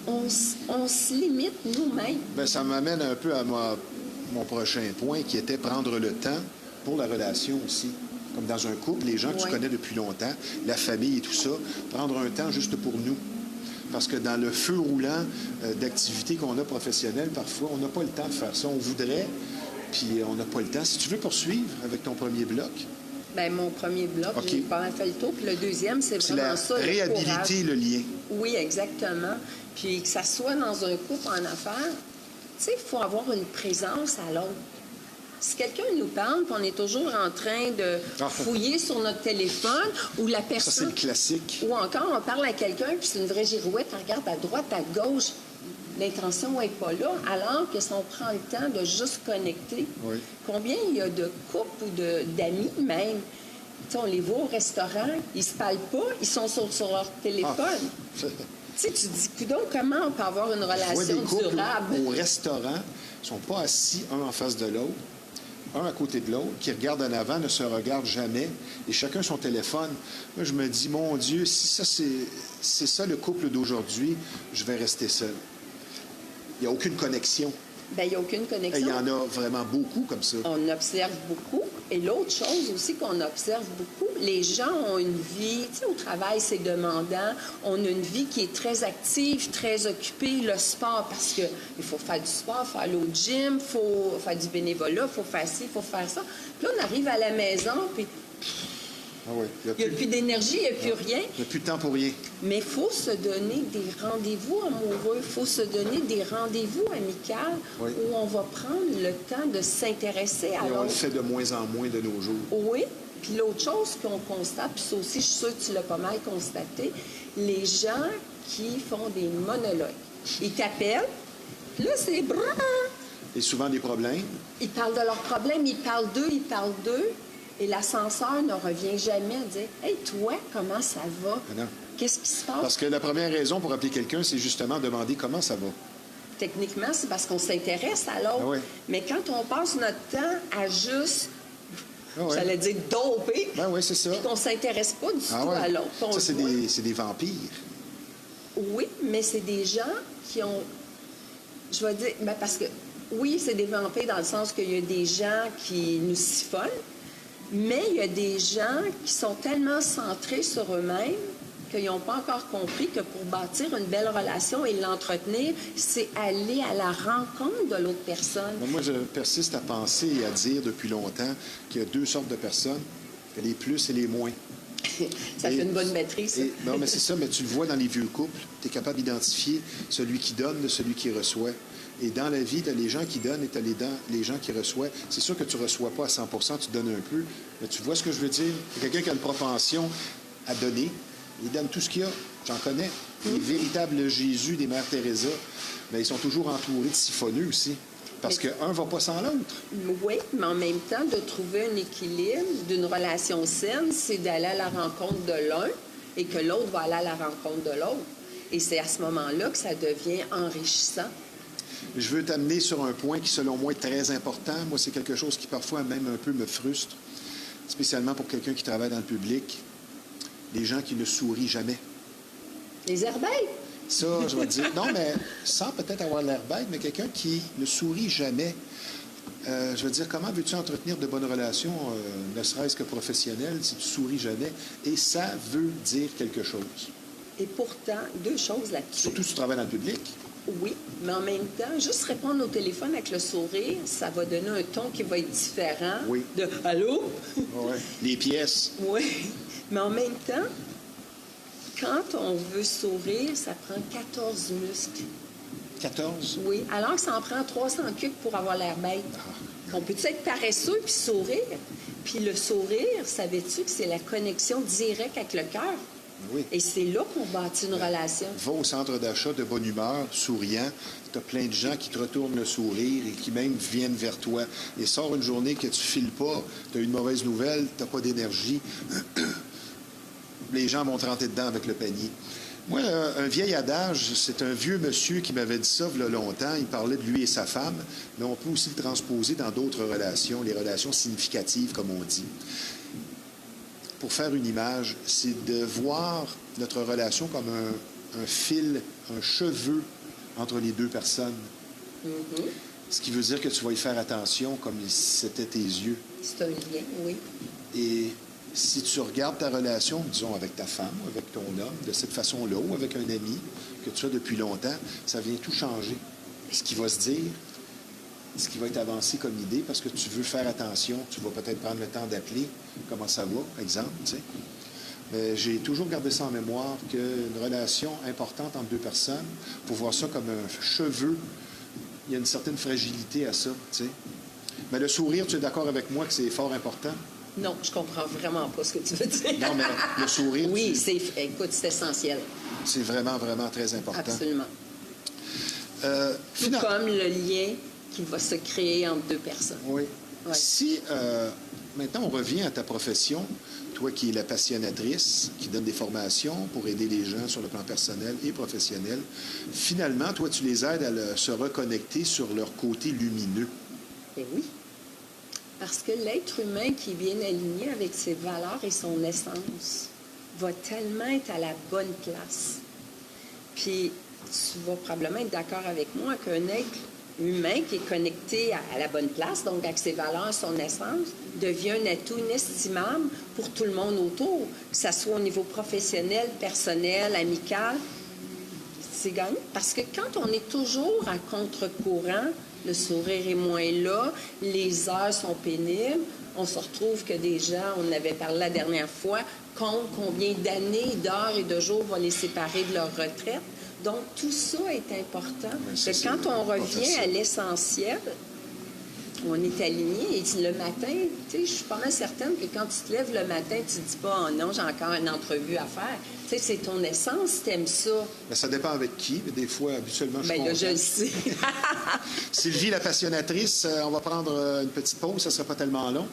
Speaker 3: on se limite nous-mêmes.
Speaker 1: Bien, ça m'amène un peu à mon prochain point, qui était prendre le temps pour la relation aussi. Comme dans un couple, les gens que tu connais depuis longtemps, la famille et tout ça, prendre un temps juste pour nous. Parce que dans le feu roulant d'activités qu'on a professionnelles, parfois, on n'a pas le temps de faire ça. On voudrait, puis on n'a pas le temps. Si tu veux poursuivre avec ton premier bloc.
Speaker 3: Bien, mon premier bloc, j'ai pas mal fait le tour. Puis le deuxième, c'est vraiment ça, le
Speaker 1: réhabiliter le lien.
Speaker 3: Oui, exactement. Puis que ça soit dans un couple en affaires, tu sais, il faut avoir une présence à l'autre. Si quelqu'un nous parle, puis on est toujours en train de fouiller sur notre téléphone, ou la personne...
Speaker 1: Ça, c'est le classique.
Speaker 3: Ou encore, on parle à quelqu'un, puis c'est une vraie girouette, on regarde à droite, à gauche, l'intention n'est pas là, alors que si on prend le temps de juste connecter, combien il y a de couples ou d'amis même, tu sais, on les voit au restaurant, ils se parlent pas, ils sont sur leur téléphone. Tu sais, tu dis, coudonc, comment on peut avoir une relation durable?
Speaker 1: Au restaurant, ils ne sont pas assis un en face de l'autre. un à côté de l'autre, qui regardent en avant, ne se regardent jamais, et chacun son téléphone. Moi, je me dis, mon Dieu, si ça, c'est ça le couple d'aujourd'hui, je vais rester seul. Il n'y a aucune connexion.
Speaker 3: Bien, il n'y a aucune connexion.
Speaker 1: Il y en a vraiment beaucoup comme ça.
Speaker 3: On observe beaucoup. Et l'autre chose aussi qu'on observe beaucoup, les gens ont une vie, tu sais, au travail, c'est demandant. On a une vie qui est très active, très occupée. Le sport, parce qu'il faut faire du sport, il faut aller au gym, il faut faire du bénévolat, il faut faire ci, il faut faire ça. Puis là, on arrive à la maison, puis
Speaker 1: Ah oui,
Speaker 3: il n'y a plus d'énergie, il n'y a plus rien.
Speaker 1: Il n'y a plus de temps pour rien.
Speaker 3: Mais il faut se donner des rendez-vous amoureux, il faut se donner des rendez-vous amicaux
Speaker 1: Oui.
Speaker 3: où on va prendre le temps de s'intéresser à
Speaker 1: Et on le
Speaker 3: l'autre.
Speaker 1: fait de moins en moins de nos jours.
Speaker 3: Oui. Puis l'autre chose qu'on constate, puis ça aussi, je suis sûre que tu l'as pas mal constaté, les gens qui font des monologues. Ils t'appellent, puis là, c'est brrr.
Speaker 1: Et souvent des problèmes.
Speaker 3: Ils parlent de leurs problèmes, ils parlent d'eux, et l'ascenseur ne revient jamais à dire « Hey, toi, comment ça va?
Speaker 1: Non.
Speaker 3: Qu'est-ce qui se passe? »
Speaker 1: Parce que la première raison pour appeler quelqu'un, c'est justement demander comment ça va.
Speaker 3: Techniquement, c'est parce qu'on s'intéresse à l'autre.
Speaker 1: Ah oui.
Speaker 3: Mais quand on passe notre temps à juste,
Speaker 1: Ah ouais.
Speaker 3: j'allais dire doper,
Speaker 1: Ben oui, c'est ça.
Speaker 3: puis qu'on s'intéresse pas du
Speaker 1: Ah
Speaker 3: tout
Speaker 1: ouais.
Speaker 3: à l'autre. On
Speaker 1: Ça,
Speaker 3: le voit.
Speaker 1: c'est des vampires.
Speaker 3: Oui, mais c'est des gens qui ont, je vais dire, ben parce que oui, c'est des vampires dans le sens qu'il y a des gens qui nous siphonnent, mais il y a des gens qui sont tellement centrés sur eux-mêmes qu'ils n'ont pas encore compris que pour bâtir une belle relation et l'entretenir, c'est aller à la rencontre de l'autre personne.
Speaker 1: Mais moi, je persiste à penser et à dire depuis longtemps qu'il y a deux sortes de personnes, les plus et les moins.
Speaker 3: Ça fait une bonne maîtrise.
Speaker 1: Non, mais c'est ça, mais tu le vois dans les vieux couples. Tu es capable d'identifier celui qui donne de celui qui reçoit. Et dans la vie, tu as les gens qui donnent et tu as les gens qui reçoivent. C'est sûr que tu ne reçois pas à 100 tu donnes un peu. Mais tu vois ce que je veux dire? Il y a quelqu'un qui a une propension à donner. Il donne tout ce qu'il y a. J'en connais. Les véritables Jésus des Mères Teresa, mais ils sont toujours entourés de siphonneux aussi. Parce qu'un ne va pas sans l'autre.
Speaker 3: Oui, mais en même temps, de trouver un équilibre d'une relation saine, c'est d'aller à la rencontre de l'un et que l'autre va aller à la rencontre de l'autre. Et c'est à ce moment-là que ça devient enrichissant.
Speaker 1: Je veux t'amener sur un point qui, selon moi, est très important. Moi, c'est quelque chose qui, parfois, même un peu me frustre, spécialement pour quelqu'un qui travaille dans le public. Les gens qui ne sourient jamais.
Speaker 3: Les abeilles?
Speaker 1: Ça, je vais te dire, non, mais sans peut-être avoir l'air bête, mais quelqu'un qui ne sourit jamais. Je veux dire, comment veux-tu entretenir de bonnes relations, ne serait-ce que professionnelles, si tu souris jamais? Et ça veut dire quelque chose.
Speaker 3: Et pourtant, deux choses là-dessus.
Speaker 1: Surtout si tu travailles dans le public.
Speaker 3: Oui, mais en même temps, juste répondre au téléphone avec le sourire, ça va donner un ton qui va être différent
Speaker 1: Oui.
Speaker 3: de « Allô? »
Speaker 1: Ouais. Les pièces.
Speaker 3: Oui, mais en même temps, quand on veut sourire, ça prend 14 muscles.
Speaker 1: 14.
Speaker 3: Oui, alors que ça en prend 300 cucs pour avoir l'air bête. On peut être paresseux puis sourire? Puis le sourire, savais-tu que c'est la connexion directe avec le cœur?
Speaker 1: Oui.
Speaker 3: Et c'est là qu'on bâtit une relation.
Speaker 1: Va au centre d'achat de bonne humeur, souriant. Tu as plein de gens qui te retournent le sourire et qui même viennent vers toi. Et sort une journée que tu files pas, tu as une mauvaise nouvelle, tu n'as pas d'énergie. Les gens vont te rentrer dedans avec le panier. Moi, un vieil adage, c'est un vieux monsieur qui m'avait dit ça il y a longtemps. Il parlait de lui et sa femme, mais on peut aussi le transposer dans d'autres relations, les relations significatives, comme on dit. Pour faire une image, c'est de voir notre relation comme un fil, un cheveu entre les deux personnes.
Speaker 3: Mm-hmm.
Speaker 1: Ce qui veut dire que tu vas y faire attention comme si c'était tes yeux.
Speaker 3: C'est un lien, oui.
Speaker 1: Et si tu regardes ta relation, disons, avec ta femme, avec ton homme, de cette façon-là, ou avec un ami que tu as depuis longtemps, ça vient tout changer. Ce qui va se dire, ce qui va être avancé comme idée, parce que tu veux faire attention, tu vas peut-être prendre le temps d'appeler, comment ça va, exemple, tu sais. Mais j'ai toujours gardé ça en mémoire qu'une relation importante entre deux personnes, pour voir ça comme un cheveu, il y a une certaine fragilité à ça, tu sais. Mais le sourire, tu es d'accord avec moi que c'est fort important?
Speaker 3: Non, je comprends vraiment pas ce que tu veux dire.
Speaker 1: Non, mais le sourire,
Speaker 3: oui, écoute, c'est essentiel.
Speaker 1: c'est vraiment, vraiment très important.
Speaker 3: Absolument. Tout comme le lien qui va se créer entre deux personnes.
Speaker 1: Oui.
Speaker 3: Ouais.
Speaker 1: Si, maintenant, on revient à ta profession, toi qui es la passionnatrice, qui donne des formations pour aider les gens sur le plan personnel et professionnel, finalement, toi, tu les aides à se reconnecter sur leur côté lumineux.
Speaker 3: Eh oui. Parce que l'être humain qui est bien aligné avec ses valeurs et son essence va tellement être à la bonne place. Puis, tu vas probablement être d'accord avec moi qu'un être humain qui est connecté à la bonne place, donc avec ses valeurs, son essence, devient un atout inestimable pour tout le monde autour, que ce soit au niveau professionnel, personnel, amical. C'est gagnant. Parce que quand on est toujours à contre-courant, le sourire est moins là, les heures sont pénibles, on se retrouve que des gens, on avait parlé la dernière fois, comptent combien d'années, d'heures et de jours va les séparer de leur retraite. Donc, tout ça est important.
Speaker 1: Ça,
Speaker 3: que quand on revient à l'essentiel, on est aligné. Et le matin, tu sais, je suis pas mal certaine que quand tu te lèves le matin, tu te dis pas « Oh non, j'ai encore une entrevue à faire ». Tu sais, c'est ton essence, t'aimes ça.
Speaker 1: Mais ça dépend avec qui. Mais des fois, habituellement, je suis
Speaker 3: Bien là, je le sais.
Speaker 1: Sylvie, la passionnatrice, on va prendre une petite pause, ça ne sera pas tellement long,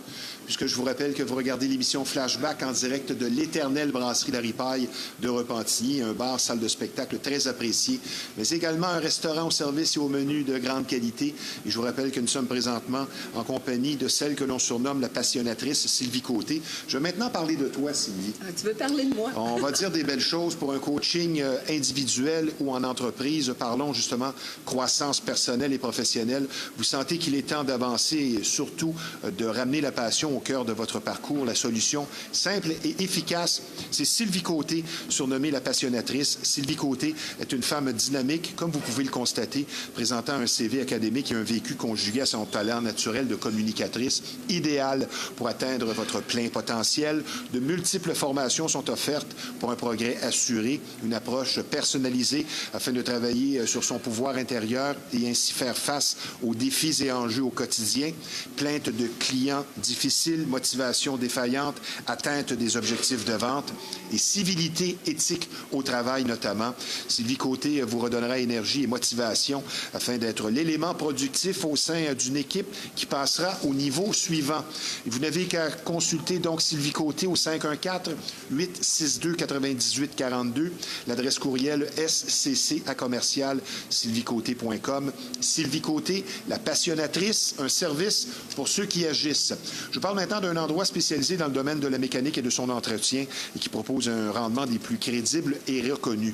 Speaker 1: puisque je vous rappelle que vous regardez l'émission Flashback en direct de l'éternelle brasserie La Ripaille de Repentigny, un bar, salle de spectacle très apprécié, mais également un restaurant au service et au menu de grande qualité. Et je vous rappelle que nous sommes présentement en compagnie de celle que l'on surnomme la passionnatrice, Sylvie Côté. Je vais maintenant parler de toi, Sylvie.
Speaker 3: Ah, tu veux parler de moi?
Speaker 1: On va dire des belles choses pour un coaching individuel ou en entreprise. Parlons justement croissance personnelle et professionnelle. Vous sentez qu'il est temps d'avancer et surtout de ramener la passion au cœur de votre parcours. La solution simple et efficace, c'est Sylvie Côté, surnommée la passionnatrice. Sylvie Côté est une femme dynamique, comme vous pouvez le constater, présentant un CV académique et un vécu conjugué à son talent naturel de communicatrice, idéal pour atteindre votre plein potentiel. De multiples formations sont offertes pour un progrès assuré, une approche personnalisée afin de travailler sur son pouvoir intérieur et ainsi faire face aux défis et enjeux au quotidien. Plainte de clients difficiles, motivation défaillante, atteinte des objectifs de vente et civilité éthique au travail notamment. Sylvie Côté vous redonnera énergie et motivation afin d'être l'élément productif au sein d'une équipe qui passera au niveau suivant. Et vous n'avez qu'à consulter donc Sylvie Côté au 514-862-9842, l'adresse courriel scc@sylviecoté.com. Sylvie Côté, la passionnatrice, un service pour ceux qui agissent. Je parle maintenant d'un endroit spécialisé dans le domaine de la mécanique et de son entretien et qui propose un rendement des plus crédibles et reconnus.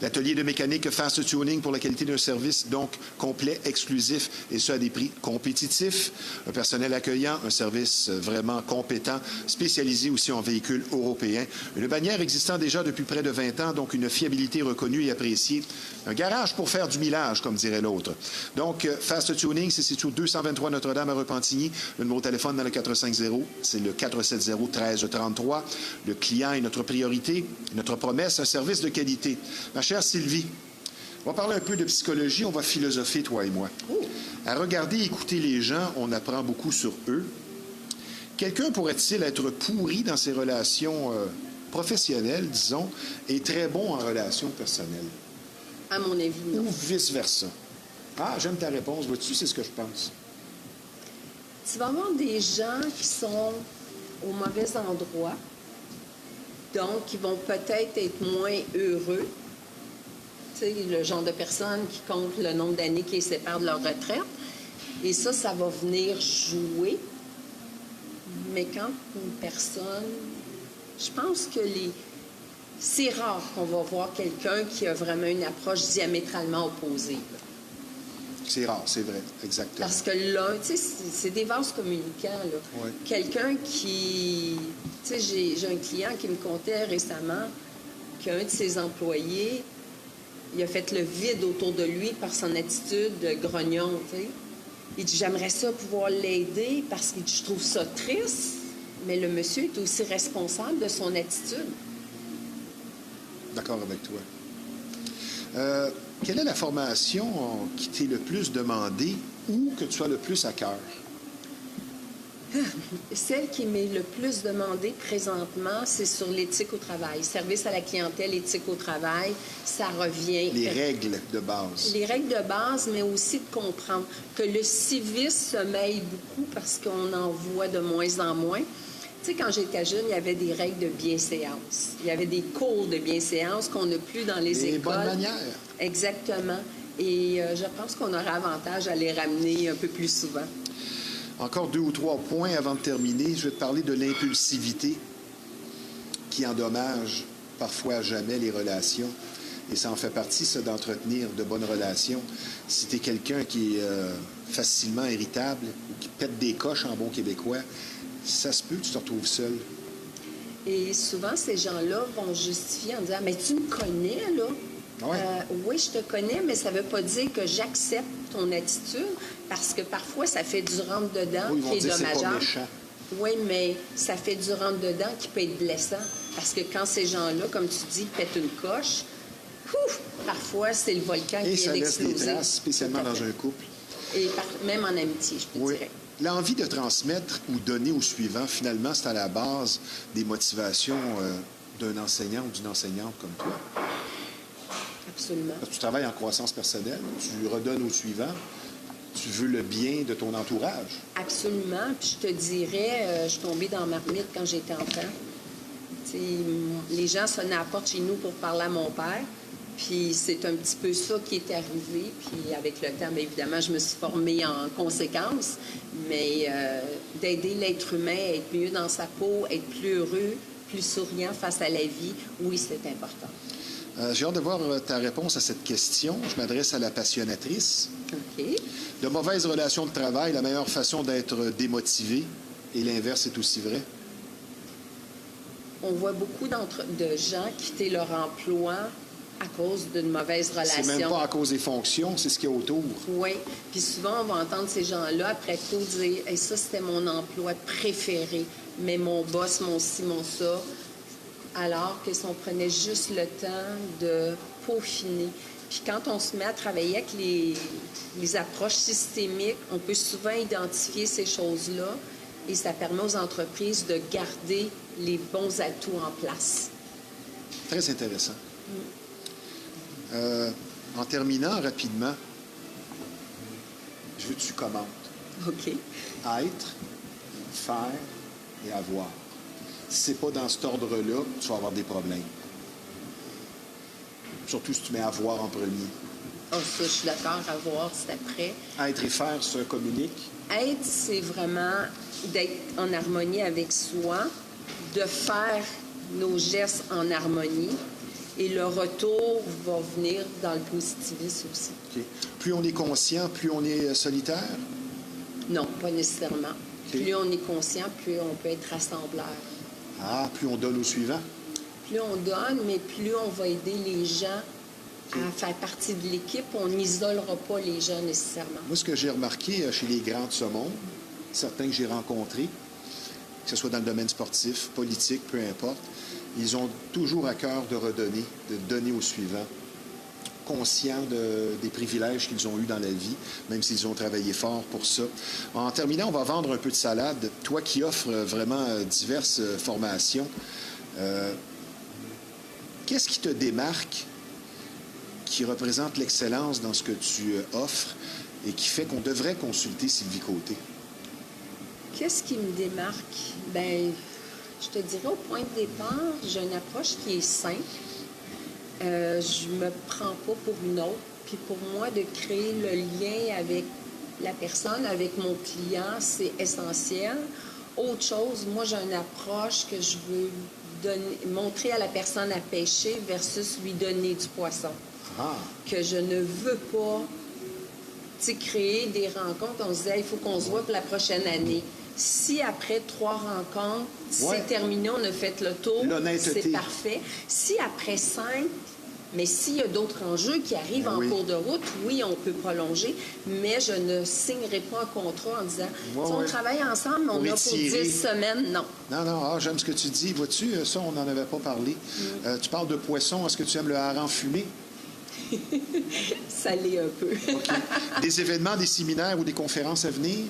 Speaker 1: L'atelier de mécanique Fast Tuning pour la qualité d'un service, donc complet, exclusif, et ce à des prix compétitifs. Un personnel accueillant, un service vraiment compétent, spécialisé aussi en véhicules européens. Une bannière existant déjà depuis près de 20 ans, donc une fiabilité reconnue et appréciée. Un garage pour faire du millage, comme dirait l'autre. Donc, Fast Tuning, c'est situé au 223 Notre-Dame à Repentigny. Le numéro de téléphone dans le 450, c'est le 470-1333. Le client est notre priorité, notre promesse, un service de qualité. Ma chère Sylvie, on va parler un peu de psychologie, on va philosopher, toi et moi. À regarder et écouter les gens, on apprend beaucoup sur eux. Quelqu'un pourrait-il être pourri dans ses relations professionnelles, disons, et très bon en relations personnelles?
Speaker 3: À mon avis, non.
Speaker 1: Ou vice-versa? Ah, j'aime ta réponse. Vois-tu, c'est ce que je pense.
Speaker 3: Tu vas avoir des gens qui sont au mauvais endroit, donc qui vont peut-être être moins heureux. Tu sais, le genre de personnes qui comptent le nombre d'années qui les séparent de leur retraite. Et ça va venir jouer. Mais quand une personne... Je pense que c'est rare qu'on va voir quelqu'un qui a vraiment une approche diamétralement opposée.
Speaker 1: C'est rare, c'est vrai, exactement.
Speaker 3: Parce que là, tu sais, c'est des vases communicants, là.
Speaker 1: Ouais.
Speaker 3: Quelqu'un qui... Tu sais, j'ai un client qui me contait récemment qu'un de ses employés, il a fait le vide autour de lui par son attitude de grognon, tu sais. Il dit, j'aimerais ça pouvoir l'aider parce que je trouve ça triste, mais le monsieur est aussi responsable de son attitude.
Speaker 1: D'accord avec toi. Quelle est la formation qui t'est le plus demandée ou que tu as le plus à cœur?
Speaker 3: Celle qui m'est le plus demandée présentement, c'est sur l'éthique au travail. Service à la clientèle, éthique au travail, ça revient.
Speaker 1: Les règles de base.
Speaker 3: Les règles de base, mais aussi de comprendre que le civisme se mêle beaucoup parce qu'on en voit de moins en moins. Tu sais, quand j'étais jeune, il y avait des règles de bienséance. Il y avait des cours de bienséance qu'on n'a plus dans les écoles.
Speaker 1: Des bonnes manières.
Speaker 3: Exactement. Et je pense qu'on aurait avantage à les ramener un peu plus souvent.
Speaker 1: Encore 2 ou 3 points avant de terminer. Je vais te parler de l'impulsivité qui endommage parfois à jamais les relations. Et ça en fait partie, ça, d'entretenir de bonnes relations. Si tu es quelqu'un qui est facilement irritable ou qui pète des coches en bon québécois, ça se peut que tu te retrouves seul.
Speaker 3: Et souvent, ces gens-là vont justifier en disant « Mais tu me connais, là?
Speaker 1: Ouais.
Speaker 3: Oui, je te connais, mais ça ne veut pas dire que j'accepte ton attitude, parce que parfois, ça fait du rentre-dedans
Speaker 1: Oui, ils vont
Speaker 3: qui est
Speaker 1: dire, c'est pas
Speaker 3: dommageable.
Speaker 1: méchant.
Speaker 3: Oui, mais ça fait du rentre-dedans qui peut être blessant. Parce que quand ces gens-là, comme tu dis, pètent une coche, ouf, parfois, c'est le volcan
Speaker 1: Et
Speaker 3: qui
Speaker 1: ça
Speaker 3: vient
Speaker 1: laisse des
Speaker 3: d'exploser.
Speaker 1: traces, spécialement
Speaker 3: Tout à
Speaker 1: dans
Speaker 3: fait.
Speaker 1: un couple.
Speaker 3: Et même en amitié, je te
Speaker 1: Oui.
Speaker 3: dirais.
Speaker 1: L'envie de transmettre ou donner au suivant, finalement, c'est à la base des motivations d'un enseignant ou d'une enseignante comme toi.
Speaker 3: Absolument.
Speaker 1: Parce que tu travailles en croissance personnelle, tu redonnes au suivant, tu veux le bien de ton entourage.
Speaker 3: Absolument. Puis je te dirais, je suis tombée dans ma marmite quand j'étais enfant. T'sais, les gens sonnaient à la porte chez nous pour parler à mon père. Puis c'est un petit peu ça qui est arrivé. Puis avec le temps, bien évidemment, je me suis formée en conséquence. Mais d'aider l'être humain à être mieux dans sa peau, être plus heureux, plus souriant face à la vie, oui, c'est important.
Speaker 1: J'ai hâte de voir ta réponse à cette question. Je m'adresse à la passionnatrice.
Speaker 3: OK.
Speaker 1: De mauvaises relations de travail, la meilleure façon d'être démotivé, et l'inverse est aussi vrai.
Speaker 3: On voit beaucoup de gens quitter leur emploi à cause d'une mauvaise relation.
Speaker 1: C'est même pas à cause des fonctions, c'est ce qu'il y a autour.
Speaker 3: Oui. Puis souvent, on va entendre ces gens-là, après tout, dire hey, « ça, c'était mon emploi préféré, mais mon boss, mon ci, mon ça ». Alors que si on prenait juste le temps de peaufiner. Puis quand on se met à travailler avec les approches systémiques, on peut souvent identifier ces choses-là et ça permet aux entreprises de garder les bons atouts en place.
Speaker 1: Très intéressant. En terminant rapidement, je veux que tu commentes.
Speaker 3: OK.
Speaker 1: Être, faire et avoir. Si c'est pas dans cet ordre-là, tu vas avoir des problèmes. Surtout si tu mets avoir en premier.
Speaker 3: Ah, ça, je suis d'accord, avoir, c'est après.
Speaker 1: Être et faire se communiquent.
Speaker 3: Être, c'est vraiment d'être en harmonie avec soi, de faire nos gestes en harmonie. Et le retour va venir dans le positivisme aussi.
Speaker 1: Okay. Plus on est conscient, plus on est solitaire.
Speaker 3: Non, pas nécessairement.
Speaker 1: Okay.
Speaker 3: Plus on est conscient, plus on peut être rassembleur.
Speaker 1: Ah, plus on donne au suivant.
Speaker 3: Plus on donne, mais plus on va aider les gens à faire partie de l'équipe. On n'isolera pas les gens nécessairement.
Speaker 1: Moi, ce que j'ai remarqué chez les grands de ce monde, certains que j'ai rencontrés, que ce soit dans le domaine sportif, politique, peu importe, ils ont toujours à cœur de redonner, de donner au suivant, conscients des privilèges qu'ils ont eus dans la vie, même s'ils ont travaillé fort pour ça. En terminant, on va vendre un peu de salade. Toi qui offres vraiment diverses formations, qu'est-ce qui te démarque, qui représente l'excellence dans ce que tu offres et qui fait qu'on devrait consulter Sylvie Côté?
Speaker 3: Qu'est-ce qui me démarque? Bien, je te dirais au point de départ, j'ai une approche qui est simple. Je me prends pas pour une autre. Puis pour moi, de créer le lien avec la personne, avec mon client, c'est essentiel. Autre chose, moi, j'ai une approche que je veux montrer à la personne à pêcher versus lui donner du poisson.
Speaker 1: Ah.
Speaker 3: Que je ne veux pas créer des rencontres. On se dit, il faut qu'on se voit pour la prochaine année. Si après 3 rencontres, c'est terminé, on a fait le tour, c'est parfait. Si après 5, mais s'il y a d'autres enjeux qui arrivent en cours de route, oui, on peut prolonger, mais je ne signerai pas un contrat en disant si on travaille ensemble, mais on a pour 10 semaines, non.
Speaker 1: Non, j'aime ce que tu dis. Vois-tu, ça, on n'en avait pas parlé. Tu parles de poisson. Est-ce que tu aimes le hareng fumé?
Speaker 3: Ça l'est un peu.
Speaker 1: Okay. Des événements, des séminaires ou des conférences à venir?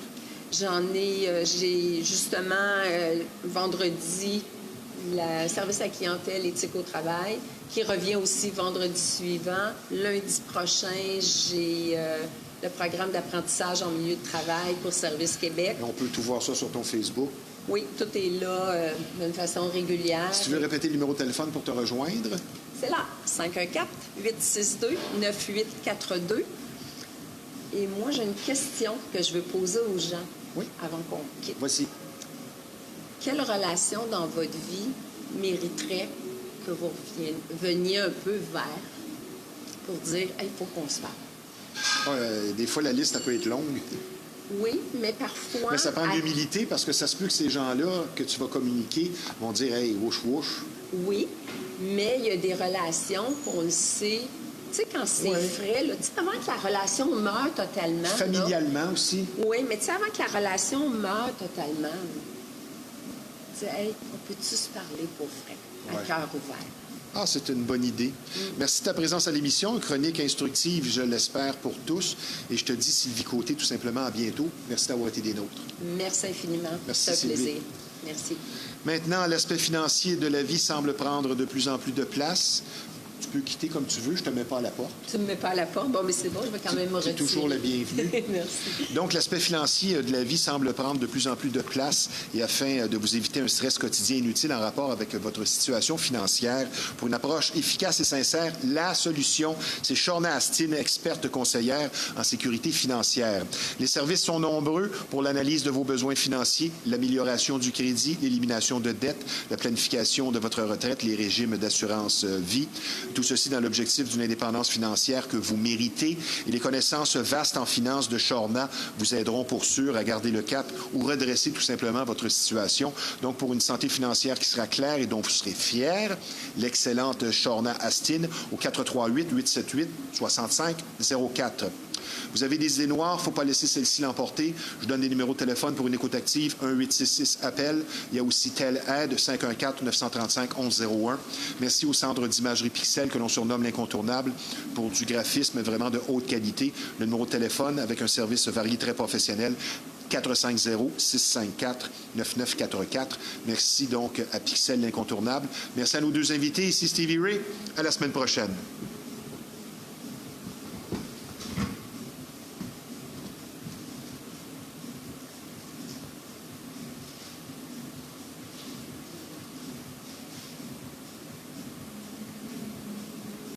Speaker 3: J'ai justement vendredi le service à clientèle éthique au travail qui revient aussi vendredi suivant. Lundi prochain, j'ai le programme d'apprentissage en milieu de travail pour Service Québec.
Speaker 1: Et on peut tout voir ça sur ton Facebook?
Speaker 3: Oui, tout est là d'une façon régulière.
Speaker 1: Si tu veux répéter le numéro de téléphone pour te rejoindre?
Speaker 3: C'est là, 514-862-9842. Et moi, j'ai une question que je veux poser aux gens.
Speaker 1: Oui.
Speaker 3: avant qu'on quitte.
Speaker 1: Voici.
Speaker 3: Quelle relation dans votre vie mériterait que vous veniez un peu vers pour dire « il faut qu'on se parle ».
Speaker 1: Des fois, la liste, ça peut être longue.
Speaker 3: Oui, mais parfois...
Speaker 1: Mais ça prend de l'humilité parce que ça se peut que ces gens-là que tu vas communiquer vont dire « Hey, wouch, wouch ».
Speaker 3: Oui, mais il y a des relations qu'on le sait... Tu sais, quand c'est frais, là, tu sais, avant que la relation meure totalement...
Speaker 1: Familialement aussi.
Speaker 3: Oui, mais tu sais, avant que la relation meure totalement, tu sais, hey, on peut-tu se parler pour vrai, à cœur ouvert?
Speaker 1: Ah, c'est une bonne idée. Merci de ta présence à l'émission. Une chronique instructive, je l'espère, pour tous. Et je te dis, Sylvie Côté, tout simplement, à bientôt. Merci d'avoir été des nôtres.
Speaker 3: Merci infiniment.
Speaker 1: Merci,
Speaker 3: c'est un
Speaker 1: Sylvie.
Speaker 3: plaisir. Merci.
Speaker 1: Maintenant, l'aspect financier de la vie semble prendre de plus en plus de place. Tu peux quitter comme tu veux, je te mets pas à la porte.
Speaker 3: Tu me mets pas à la porte? Bon, mais c'est bon, je vais quand même me retirer.
Speaker 1: Tu es toujours la bienvenue.
Speaker 3: Merci.
Speaker 1: Donc, l'aspect financier de la vie semble prendre de plus en plus de place et afin de vous éviter un stress quotidien inutile en rapport avec votre situation financière, pour une approche efficace et sincère, la solution, c'est Shawna Astin, experte conseillère en sécurité financière. Les services sont nombreux pour l'analyse de vos besoins financiers, l'amélioration du crédit, l'élimination de dettes, la planification de votre retraite, les régimes d'assurance vie. Tout ceci dans l'objectif d'une indépendance financière que vous méritez. Et les connaissances vastes en finance de Shawna vous aideront pour sûr à garder le cap ou redresser tout simplement votre situation. Donc, pour une santé financière qui sera claire et dont vous serez fier, l'excellente Shawna Astin au 438-878-6504. Vous avez des idées noires, il ne faut pas laisser celle-ci l'emporter. Je donne des numéros de téléphone pour une écoute active, 1-866-APPEL. Il y a aussi Tel Aide, 514-935-1101. Merci au Centre d'imagerie Pixel, que l'on surnomme l'incontournable, pour du graphisme vraiment de haute qualité. Le numéro de téléphone avec un service varié très professionnel, 450-654-9944. Merci donc à Pixel l'incontournable. Merci à nos deux invités, ici Stevie Ray. À la semaine prochaine.